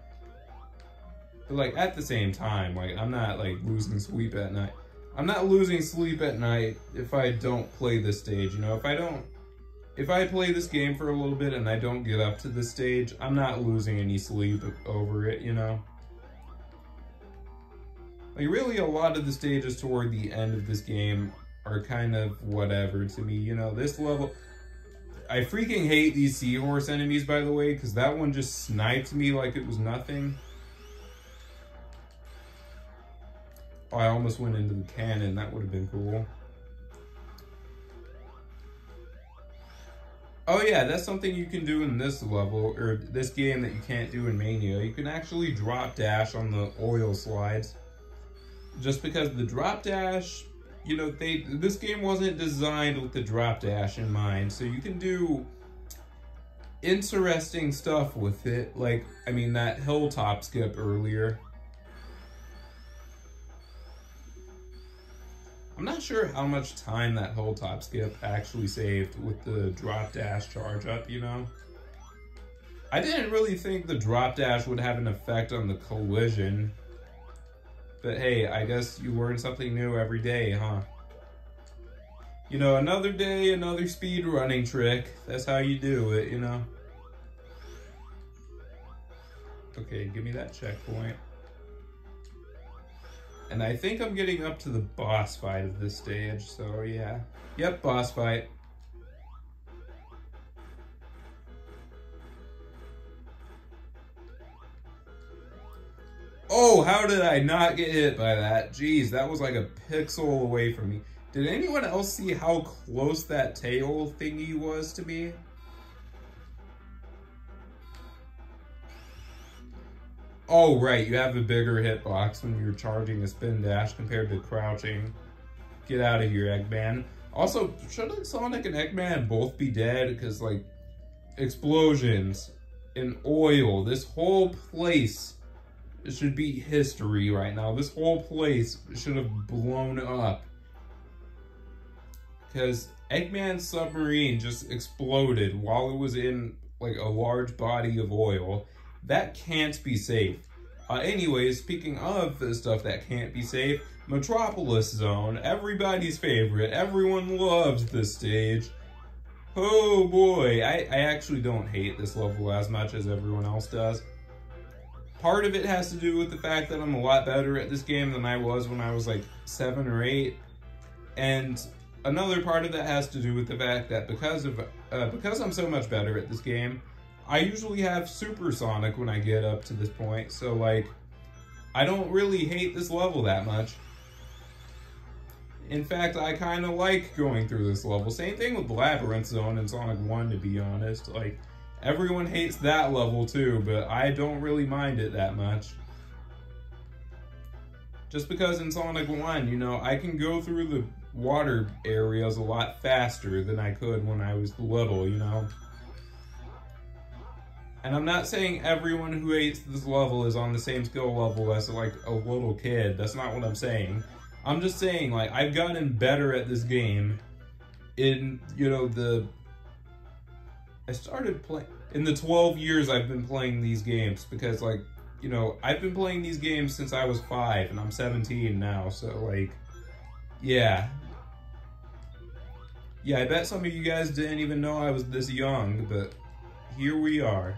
But, like, at the same time, like, I'm not, like, losing sleep at night. I'm not losing sleep at night if I don't play this stage, you know? If I play this game for a little bit and I don't get up to this stage, I'm not losing any sleep over it, you know? Like, really, a lot of the stages toward the end of this game are kind of whatever to me, you know? This level... I freaking hate these seahorse enemies, by the way, because that one just sniped me like it was nothing. Oh, I almost went into the cannon. That would have been cool. Oh yeah, that's something you can do in this level, or this game that you can't do in Mania. You can actually drop dash on the oil slides. Just because the drop dash... You know, this game wasn't designed with the drop dash in mind, so you can do interesting stuff with it. Like, I mean, that hilltop skip earlier. I'm not sure how much time that hilltop skip actually saved with the drop dash charge up, you know? I didn't really think the drop dash would have an effect on the collision. But hey, I guess you learn something new every day, huh? You know, another day, another speed running trick. That's how you do it, you know? Okay, give me that checkpoint. And I think I'm getting up to the boss fight of this stage, so yeah. Yep, boss fight. Oh, how did I not get hit by that? Jeez, that was like a pixel away from me. Did anyone else see how close that tail thingy was to me? Oh, right, you have a bigger hitbox when you're charging a spin dash compared to crouching. Get out of here, Eggman. Also, shouldn't Sonic and Eggman both be dead? Because, like, explosions and oil, this whole place should be history right now. This whole place should have blown up. Because Eggman's submarine just exploded while it was in, like, a large body of oil. That can't be safe. Anyways, speaking of the stuff that can't be safe, Metropolis Zone, everybody's favorite. Everyone loves this stage. Oh boy, I actually don't hate this level as much as everyone else does. Part of it has to do with the fact that I'm a lot better at this game than I was when I was like 7 or 8. And another part of that has to do with the fact that because I'm so much better at this game, I usually have supersonic when I get up to this point, so like, I don't really hate this level that much. In fact, I kind of like going through this level. Same thing with Labyrinth Zone in Sonic 1, to be honest. Like, everyone hates that level too, but I don't really mind it that much. Just because in Sonic 1, you know, I can go through the water areas a lot faster than I could when I was little, you know? And I'm not saying everyone who hates this level is on the same skill level as, like, a little kid. That's not what I'm saying. I'm just saying, like, I've gotten better at this game in, you know, I started playing, in the 12 years I've been playing these games, because, like, you know, I've been playing these games since I was 5, and I'm 17 now, so, like, yeah. Yeah, I bet some of you guys didn't even know I was this young, but here we are.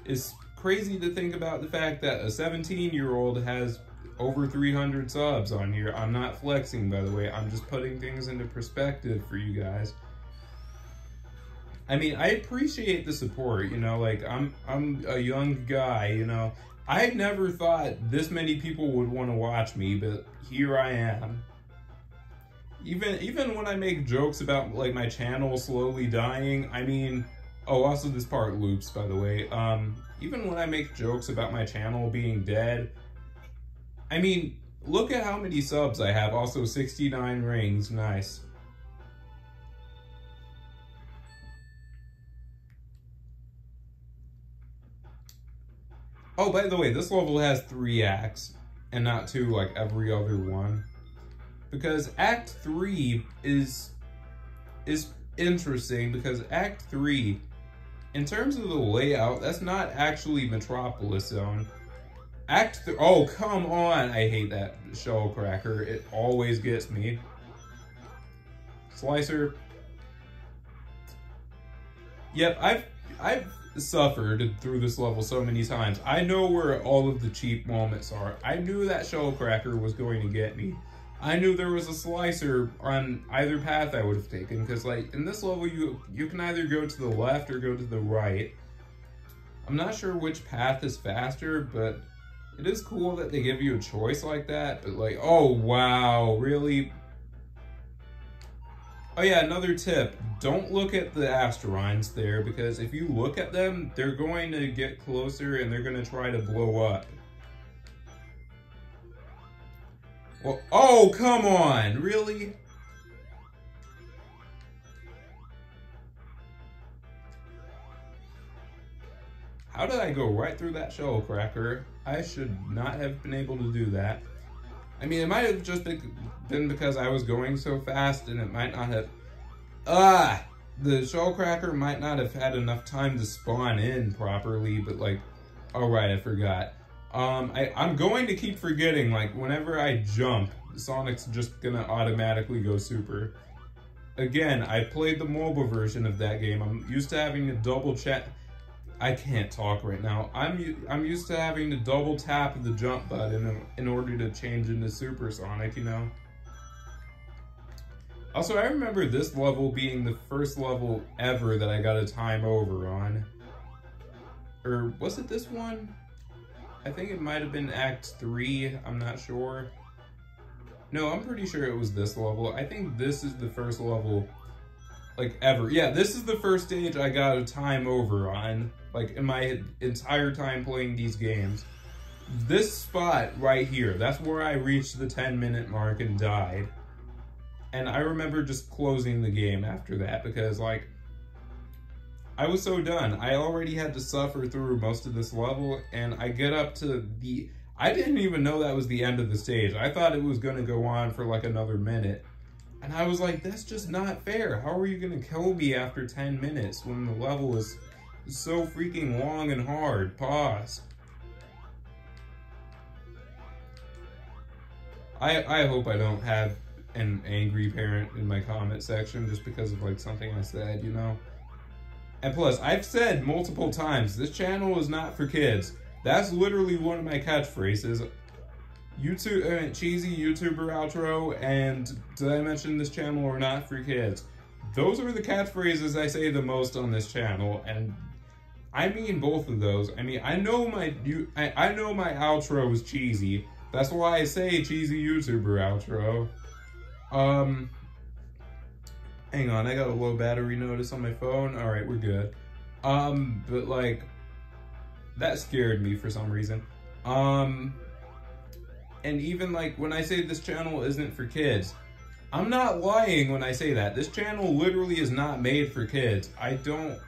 It's crazy to think about the fact that a 17-year-old has over 300 subs on here. I'm not flexing, by the way. I'm just putting things into perspective for you guys. I mean, I appreciate the support, you know, like, I'm a young guy, you know. I never thought this many people would want to watch me, but here I am. Even when I make jokes about, like, my channel slowly dying, I mean, oh, also this part loops, by the way. Even when I make jokes about my channel being dead, I mean, look at how many subs I have. Also, 69 rings, nice. Oh, by the way, this level has 3 acts, and not 2 like every other one. Because Act 3 is interesting, because Act 3, in terms of the layout, that's not actually Metropolis Zone. Oh, come on! I hate that shell cracker. It always gets me. Slicer. Yep, I've suffered through this level so many times. I know where all of the cheap moments are. I knew that shell cracker was going to get me. I knew there was a slicer on either path I would have taken, because, like, in this level, you can either go to the left or go to the right. I'm not sure which path is faster, but it is cool that they give you a choice like that. But, like, oh, wow, really? Oh, yeah, another tip. Don't look at the asteroids there, because if you look at them, they're going to get closer and they're going to try to blow up. Well, oh, come on, really? How did I go right through that shell cracker? I should not have been able to do that. I mean, it might have just been because I was going so fast, and it might not have... Ah! the Shellcracker might not have had enough time to spawn in properly, but like, oh right, I forgot. I'm going to keep forgetting, like, whenever I jump, Sonic's just gonna automatically go super. Again, I played the mobile version of that game. I'm used to having to double check. I can't talk right now. I'm used to having to double tap the jump button in order to change into Super Sonic, you know? Also, I remember this level being the first level ever that I got a time over on. Or was it this one? I think it might have been Act 3, I'm not sure. No, I'm pretty sure it was this level. I think this is the first level, like, ever. Yeah, this is the first stage I got a time over on, like, in my entire time playing these games. This spot right here, that's where I reached the 10-minute mark and died. And I remember just closing the game after that because, like, I was so done. I already had to suffer through most of this level, and I get up to the... I didn't even know that was the end of the stage. I thought it was going to go on for, like, another minute. And I was like, that's just not fair. How are you going to kill me after 10 minutes when the level is so freaking long and hard? Pause. I hope I don't have an angry parent in my comment section just because of, like, something I said, you know? And plus, I've said multiple times, this channel is not for kids. That's literally one of my catchphrases. YouTube, cheesy YouTuber outro, and did I mention this channel or not for kids? Those are the catchphrases I say the most on this channel, and I mean both of those. I mean, I know my outro is cheesy. That's why I say cheesy YouTuber outro. Hang on, I got a low battery notice on my phone. All right, we're good. But like, that scared me for some reason. And even like when I say this channel isn't for kids, I'm not lying when I say that. This channel literally is not made for kids. I don't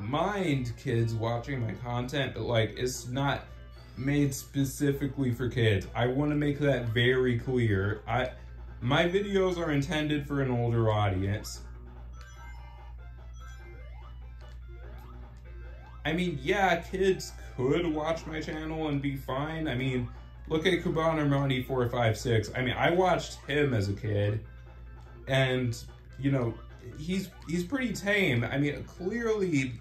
mind kids watching my content, but like, it's not made specifically for kids. I want to make that very clear. My videos are intended for an older audience. I mean, yeah, kids could watch my channel and be fine. I mean, look at Kubanarmani456. I mean, I watched him as a kid, and, you know, he's pretty tame. I mean, clearly,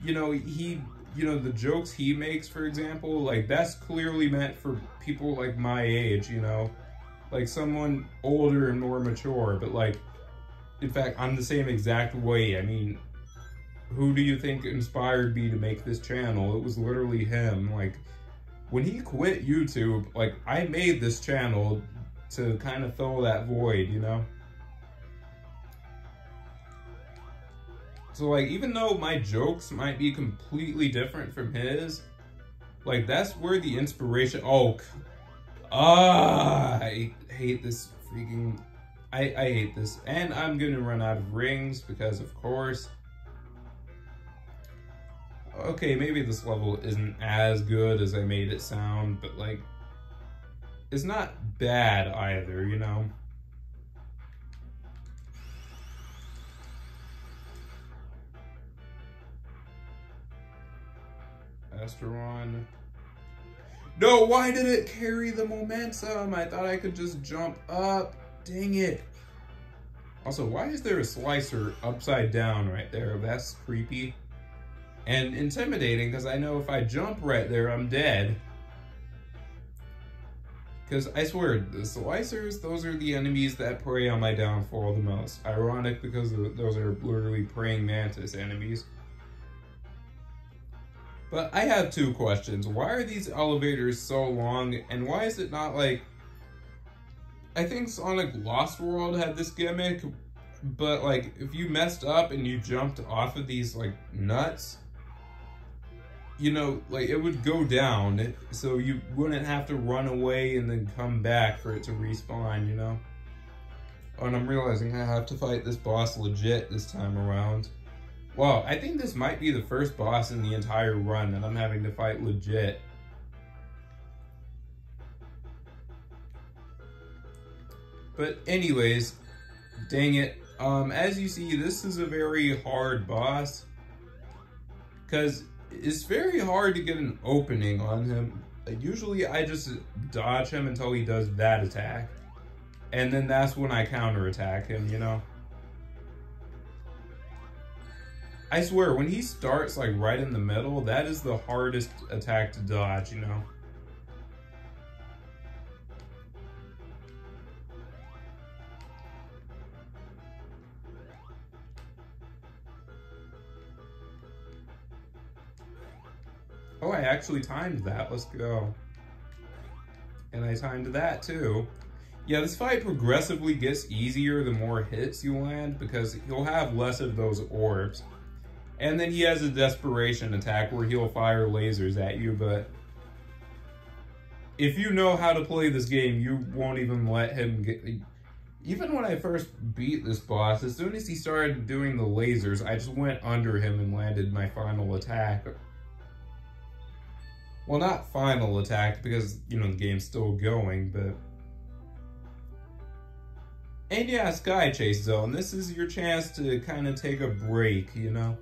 you know, the jokes he makes, for example, like, that's clearly meant for people like my age, you know? Like, someone older and more mature, but, like, in fact, I'm the same exact way. I mean, who do you think inspired me to make this channel? It was literally him. Like, when he quit YouTube, like, I made this channel to kind of fill that void, you know? So, like, even though my jokes might be completely different from his, like, that's where the inspiration... I hate this freaking... I hate this. And I'm gonna run out of rings because, of course... Okay, maybe this level isn't as good as I made it sound, but, like, it's not bad either, you know? Asteron. No, why did it carry the momentum? I thought I could just jump up. Dang it. Also, why is there a slicer upside down right there? That's creepy. And intimidating, because I know if I jump right there, I'm dead. Because I swear, the slicers, those are the enemies that prey on my downfall the most. Ironic, because those are literally praying mantis enemies. But I have two questions. Why are these elevators so long, and why is it not like... I think Sonic Lost World had this gimmick, but like, if you messed up and you jumped off of these like nuts, you know, like, it would go down, so you wouldn't have to run away and then come back for it to respawn, you know? Oh, and I'm realizing I have to fight this boss legit this time around. Wow, I think this might be the first boss in the entire run that I'm having to fight legit. But anyways, dang it, As you see, this is a very hard boss, because it's very hard to get an opening on him. Usually I just dodge him until he does that attack, and then that's when I counterattack him, you know? I swear, when he starts like right in the middle, that is the hardest attack to dodge, you know? Oh, I actually timed that. Let's go. And I timed that too. Yeah, this fight progressively gets easier the more hits you land, because he'll have less of those orbs. And then he has a desperation attack where he'll fire lasers at you, but if you know how to play this game, you won't even let him get... Even when I first beat this boss, as soon as he started doing the lasers, I just went under him and landed my final attack. Well, not final attack, because, you know, the game's still going, but... And yeah, Sky Chase Zone. This is your chance to kind of take a break, you know?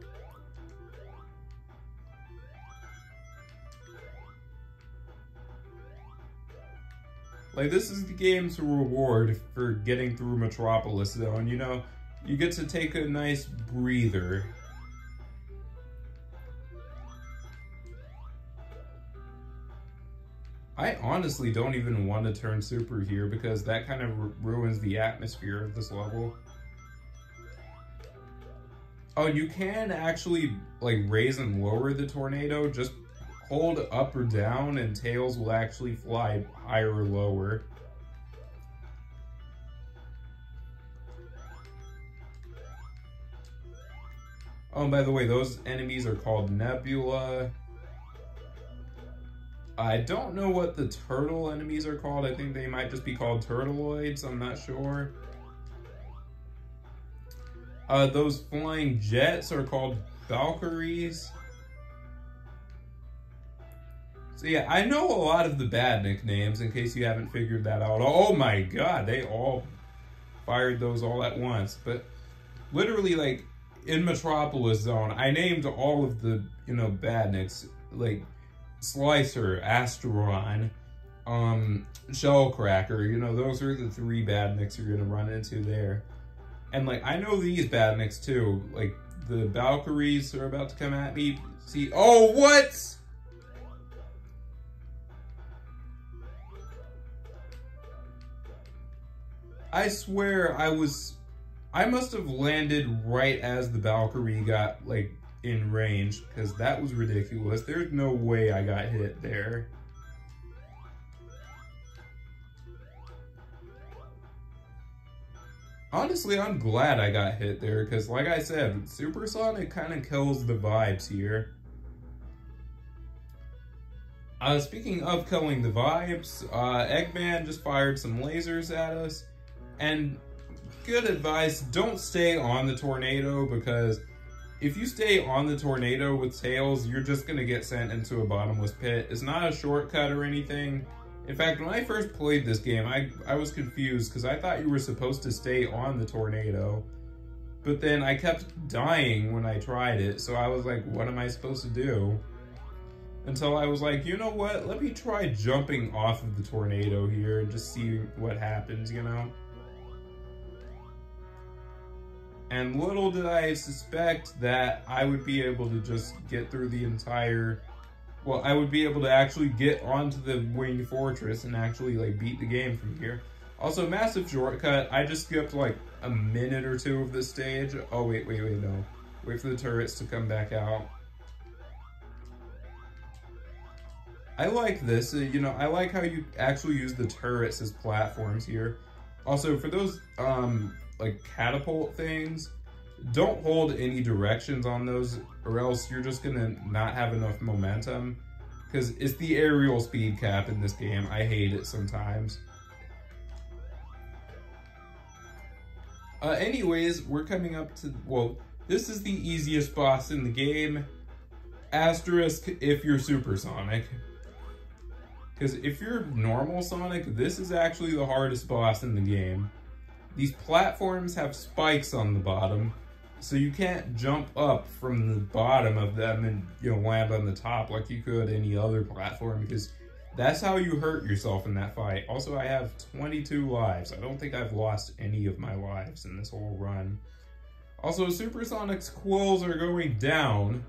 Like, this is the game's reward for getting through Metropolis Zone, you know? You get to take a nice breather. I honestly don't even want to turn super here, because that kind of ruins the atmosphere of this level. Oh, you can actually, like, raise and lower the tornado. Just hold up or down and tails will actually fly higher or lower. Oh, and by the way, those enemies are called Nebula. I don't know what the turtle enemies are called. I think they might just be called turtleoids. I'm not sure. Those flying jets are called Valkyries. So yeah, I know a lot of the bad nicknames in case you haven't figured that out. Oh my god, they all fired those all at once. But literally, like, in Metropolis Zone, I named all of the, you know, bad nicks. Like, Slicer, Asteron, Shellcracker, you know, those are the 3 bad nicks you're gonna run into there. And, like, I know these bad nicks too. Like, the Valkyries are about to come at me. See, oh, what? I swear I must have landed right as the Valkyrie got, like, in range, because that was ridiculous. There's no way I got hit there. Honestly, I'm glad I got hit there, because like I said, Supersonic kind of kills the vibes here. Speaking of killing the vibes, Eggman just fired some lasers at us. And good advice, don't stay on the tornado, because if you stay on the tornado with Tails, you're just going to get sent into a bottomless pit. It's not a shortcut or anything. In fact, when I first played this game, I was confused, because I thought you were supposed to stay on the tornado. But then I kept dying when I tried it, so I was like, what am I supposed to do? Until I was like, you know what, let me try jumping off of the tornado here and just see what happens, you know? And little did I suspect that I would be able to just get through the entire... Well, I would be able to actually get onto the Winged Fortress and actually, like, beat the game from here. Also, massive shortcut. I just skipped, like, a minute or 2 of this stage. Oh, wait, no. Wait for the turrets to come back out. I like this. You know, I like how you actually use the turrets as platforms here. Also, for those, like, catapult things, don't hold any directions on those, or else you're just gonna not have enough momentum, because it's the aerial speed cap in this game. I hate it sometimes. Anyways, we're coming up to, well, this is the easiest boss in the game, asterisk if you're Supersonic. Because if you're normal Sonic, this is actually the hardest boss in the game. these platforms have spikes on the bottom, so you can't jump up from the bottom of them and, you know, land on the top like you could any other platform, because that's how you hurt yourself in that fight. Also, I have 22 lives. I don't think I've lost any of my lives in this whole run. Also, Supersonic's quills are going down.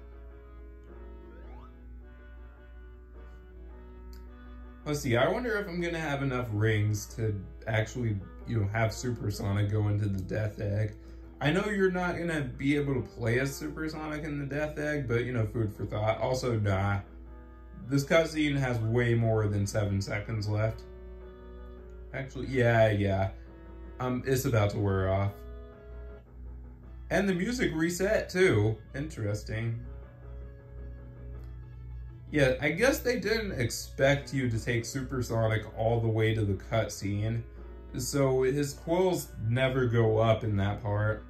Let's see, I wonder if I'm gonna have enough rings to actually, you know, have Supersonic go into the Death Egg. I know you're not gonna be able to play as Supersonic in the Death Egg, but, you know, food for thought. Also, nah. This cutscene has way more than 7 seconds left. Actually, yeah. It's about to wear off. And the music reset, too. Interesting. Yeah, I guess they didn't expect you to take Supersonic all the way to the cutscene, so his quills never go up in that part.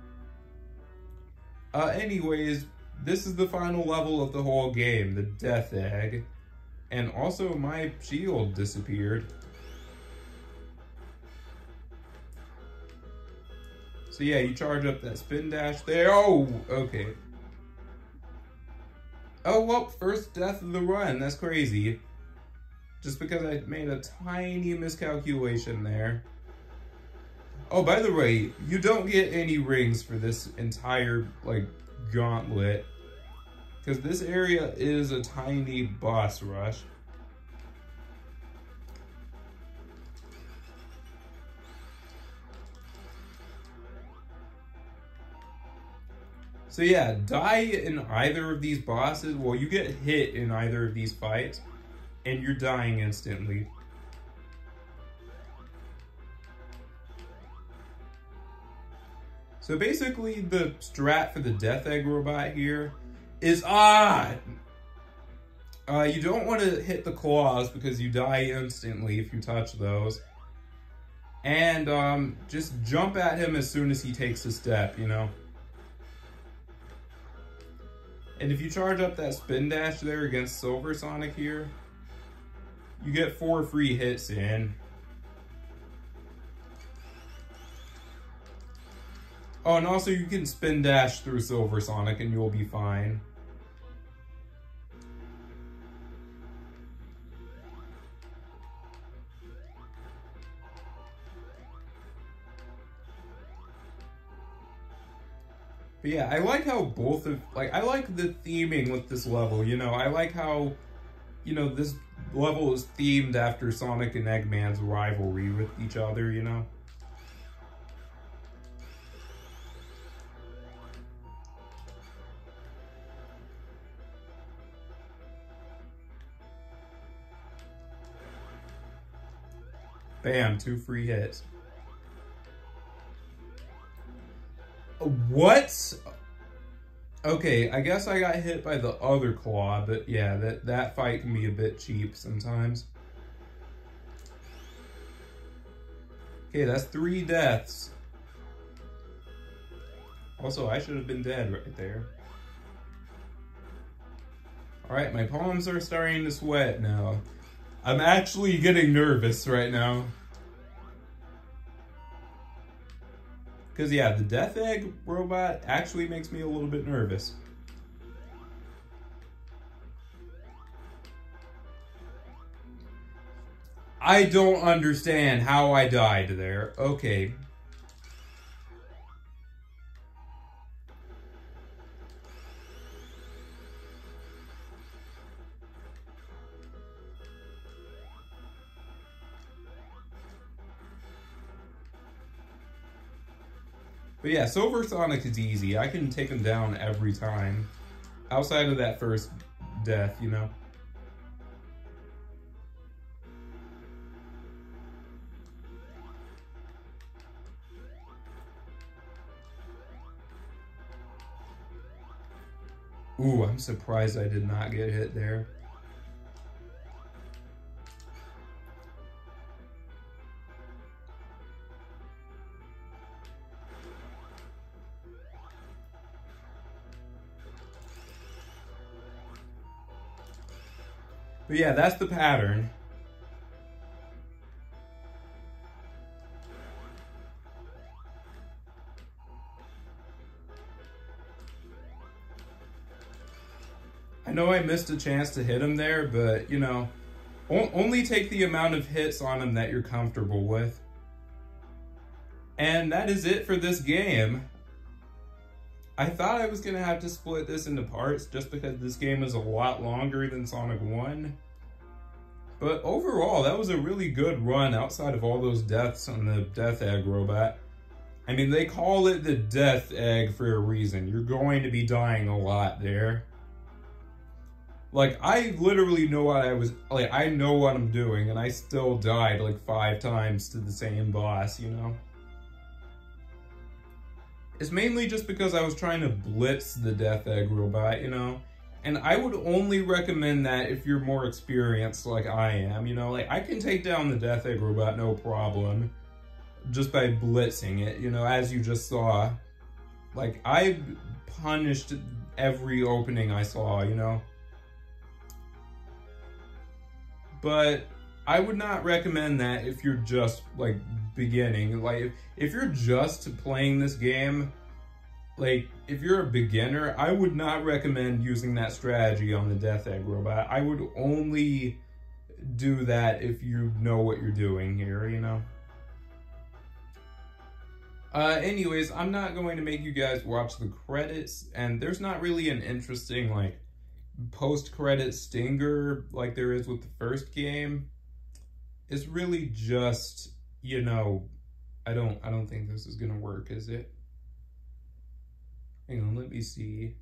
Anyways, this is the final level of the whole game, the Death Egg. And also, my shield disappeared. So yeah, you charge up that spin dash there. Oh, okay. Oh, well, first death of the run. That's crazy. Just because I made a tiny miscalculation there. Oh, by the way, you don't get any rings for this entire, like, gauntlet. Because this area is a tiny boss rush. So yeah, die in either of these bosses. Well, you get hit in either of these fights, and you're dying instantly. So basically, the strat for the Death Egg robot here is you don't want to hit the claws because you die instantly if you touch those. And just jump at him as soon as he takes a step, you know. And if you charge up that spin dash there against Silver Sonic here, you get 4 free hits in. Oh, and also you can spin dash through Silver Sonic and you'll be fine. But yeah, I like how both of, like, I like the theming with this level, you know. I like how, you know, this level is themed after Sonic and Eggman's rivalry with each other, you know. Bam, 2 free hits. What? Okay, I guess I got hit by the other claw, but yeah, that fight can be a bit cheap sometimes. Okay, that's 3 deaths. Also, I should have been dead right there. Alright, my palms are starting to sweat now. I'm actually getting nervous right now. Because, yeah, the Death Egg robot actually makes me a little bit nervous. I don't understand how I died there. Okay. But yeah, Silver Sonic is easy. I can take him down every time. Outside of that first death, you know. Ooh, I'm surprised I did not get hit there. But yeah, that's the pattern. know I missed a chance to hit him there, but, you know, only take the amount of hits on him that you're comfortable with. And that is it for this game. I thought I was going to have to split this into parts just because this game is a lot longer than Sonic 1. But overall, that was a really good run outside of all those deaths on the Death Egg robot. I mean, they call it the Death Egg for a reason. You're going to be dying a lot there. Like, I literally know what I know what I'm doing, and I still died like 5 times to the same boss, you know? It's mainly just because I was trying to blitz the Death Egg robot, you know? And I would only recommend that if you're more experienced like I am, you know? Like, I can take down the Death Egg robot no problem just by blitzing it, you know, as you just saw. Like, I punished every opening I saw, you know? But I would not recommend that if you're just, like, beginning. Like, if you're just playing this game, like, if you're a beginner, I would not recommend using that strategy on the Death Egg robot. I would only do that if you know what you're doing here, you know? Anyways, I'm not going to make you guys watch the credits, and there's not really an interesting, like, post-credit stinger like there is with the first game. It's really just, you know, I don't think this is gonna work, is it? Hang on, let me see.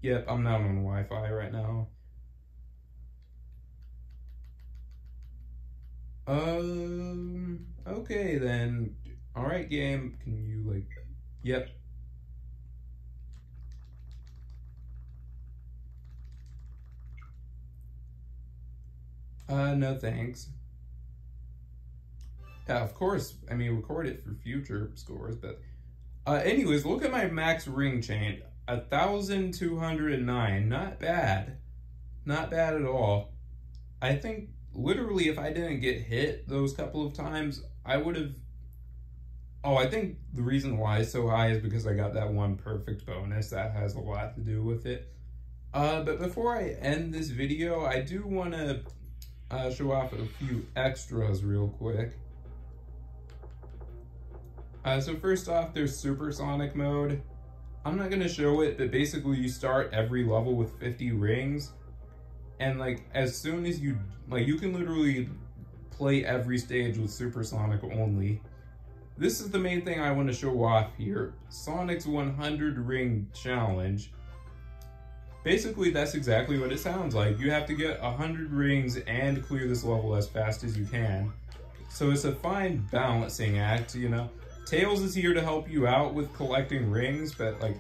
Yep, I'm not on Wi-Fi right now. Okay then. Alright, game, can you, like, yep. No thanks. Yeah, of course, I mean, record it for future scores, but... anyways, look at my max ring chain. 1,209, not bad. Not bad at all. I think, literally, if I didn't get hit those couple of times, I would have... Oh, I think the reason why it's so high is because I got that one perfect bonus. That has a lot to do with it. But before I end this video, I do want to show off a few extras real quick. So first off, there's Supersonic mode. I'm not going to show it, but basically you start every level with 50 rings. And like, as soon as you, like, you can literally play every stage with Supersonic only. This is the main thing I want to show off here. Sonic's 100 ring challenge. Basically, that's exactly what it sounds like. You have to get 100 rings and clear this level as fast as you can. So it's a fine balancing act, you know. Tails is here to help you out with collecting rings, but like...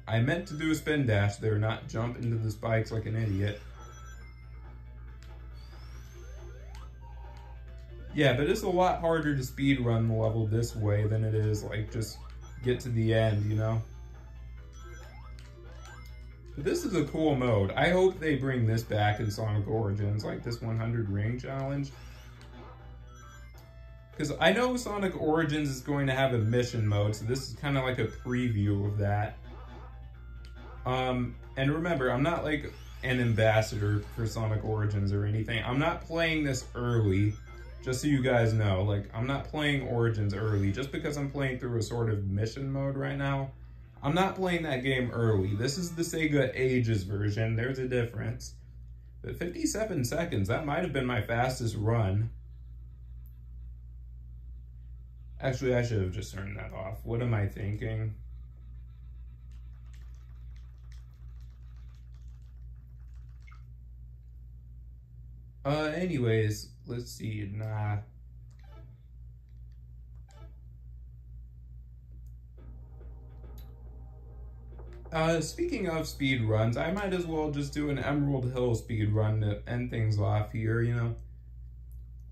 I meant to do a spin dash there, not jump into the spikes like an idiot. Yeah, but it's a lot harder to speed run the level this way than it is like just get to the end, you know? But this is a cool mode. I hope they bring this back in Sonic Origins, like this 100 ring challenge. Because I know Sonic Origins is going to have a mission mode, so this is kind of like a preview of that. And remember, I'm not like an ambassador for Sonic Origins or anything. I'm not playing this early. Just so you guys know, like, I'm not playing Origins early. Just because I'm playing through a sort of mission mode right now, I'm not playing that game early. This is the Sega Ages version. There's a difference. But 57 seconds, that might have been my fastest run. Actually, I should have just turned that off. What am I thinking? Anyways, let's see, nah. Speaking of speed runs, I might as well just do an Emerald Hill speed run to end things off here, you know?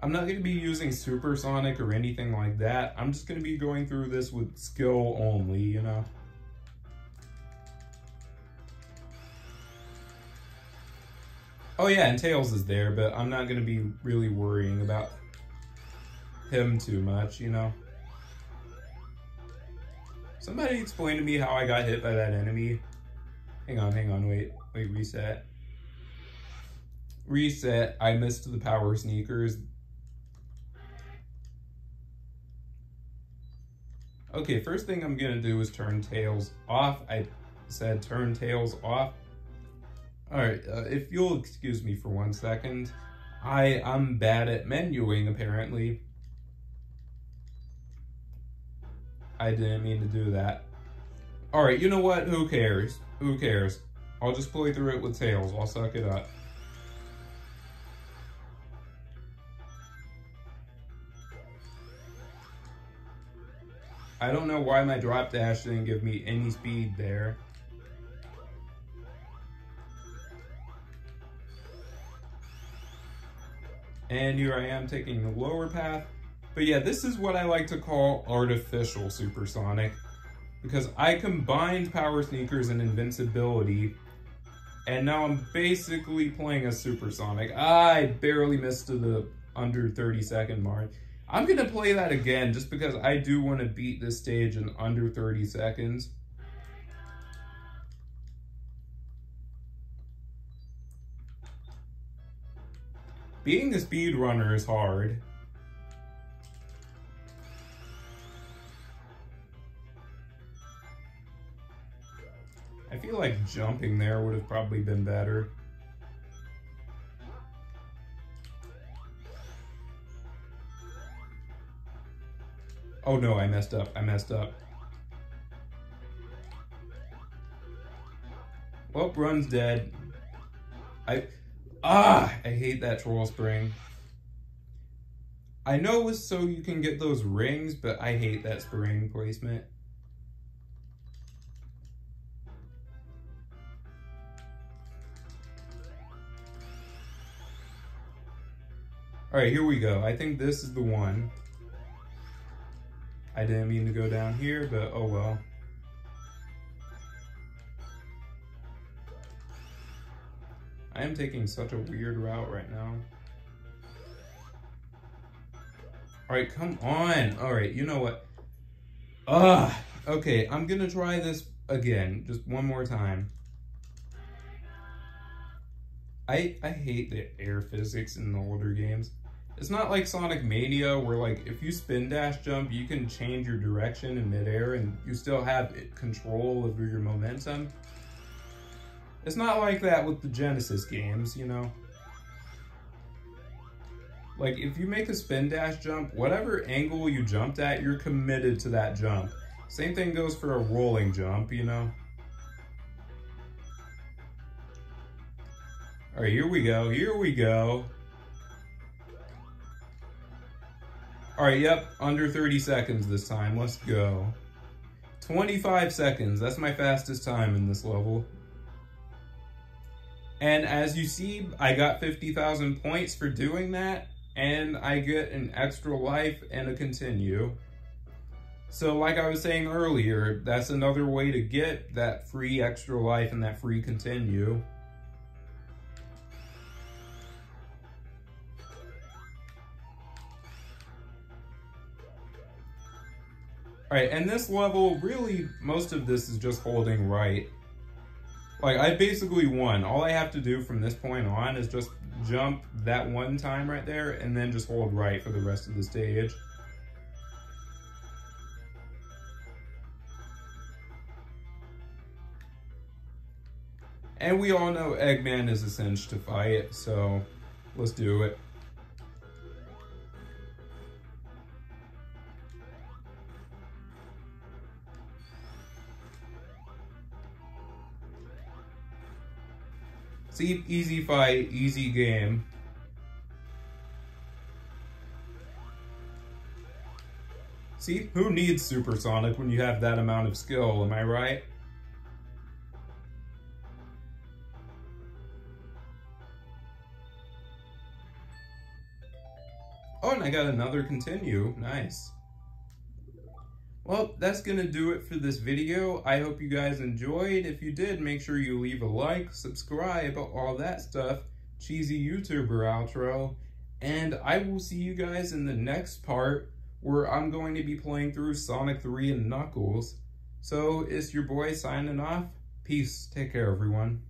I'm not going to be using Supersonic or anything like that. I'm just going to be going through this with skill only, you know? Oh yeah, and Tails is there, but I'm not going to be really worrying about him too much, you know? Somebody explain to me how I got hit by that enemy. Hang on, wait, reset. Reset, I missed the power sneakers. Okay, first thing I'm gonna do is turn tails off. I said turn tails off. Alright, if you'll excuse me for 1 second. I'm bad at menuing, apparently. I didn't mean to do that. Alright, you know what? Who cares? Who cares? I'll just play through it with tails. I'll suck it up. I don't know why my drop dash didn't give me any speed there. And here I am taking the lower path. But yeah, this is what I like to call artificial supersonic, because I combined power sneakers and invincibility, and now I'm basically playing a supersonic. I barely missed to the under 30-second mark. I'm gonna play that again just because I do want to beat this stage in under 30 seconds. Being a speedrunner is hard. I feel like jumping there would have probably been better. Oh no, I messed up. Well, Run's dead. I hate that troll spring. I know it's so you can get those rings, but I hate that spring placement. Alright, here we go. I think this is the one. I didn't mean to go down here, but oh well. I am taking such a weird route right now. Alright, come on. Alright, you know what? Okay, I'm gonna try this again, just one more time. I hate the air physics in the older games. It's not like Sonic Mania, where like if you spin dash jump, you can change your direction in midair and you still have control over your momentum. It's not like that with the Genesis games, you know? Like, if you make a spin dash jump, whatever angle you jumped at, you're committed to that jump. Same thing goes for a rolling jump, you know? Alright, here we go. Alright, yep, under 30 seconds this time, let's go. 25 seconds, that's my fastest time in this level. And as you see, I got 50,000 points for doing that, and I get an extra life and a continue. So like I was saying earlier, that's another way to get that free extra life and that free continue. Alright, and this level, really, most of this is just holding right. Like, I basically won. All I have to do from this point on is just jump that one time right there, and then just hold right for the rest of the stage. And we all know Eggman is a cinch to fight, so let's do it. See, easy fight, easy game. See, who needs Supersonic when you have that amount of skill, am I right? Oh, and I got another continue, nice. Well, that's gonna do it for this video. I hope you guys enjoyed. If you did, make sure you leave a like, subscribe, all that stuff. Cheesy YouTuber outro. And I will see you guys in the next part where I'm going to be playing through Sonic 3 and Knuckles. So it's your boy signing off. Peace. Take care, everyone.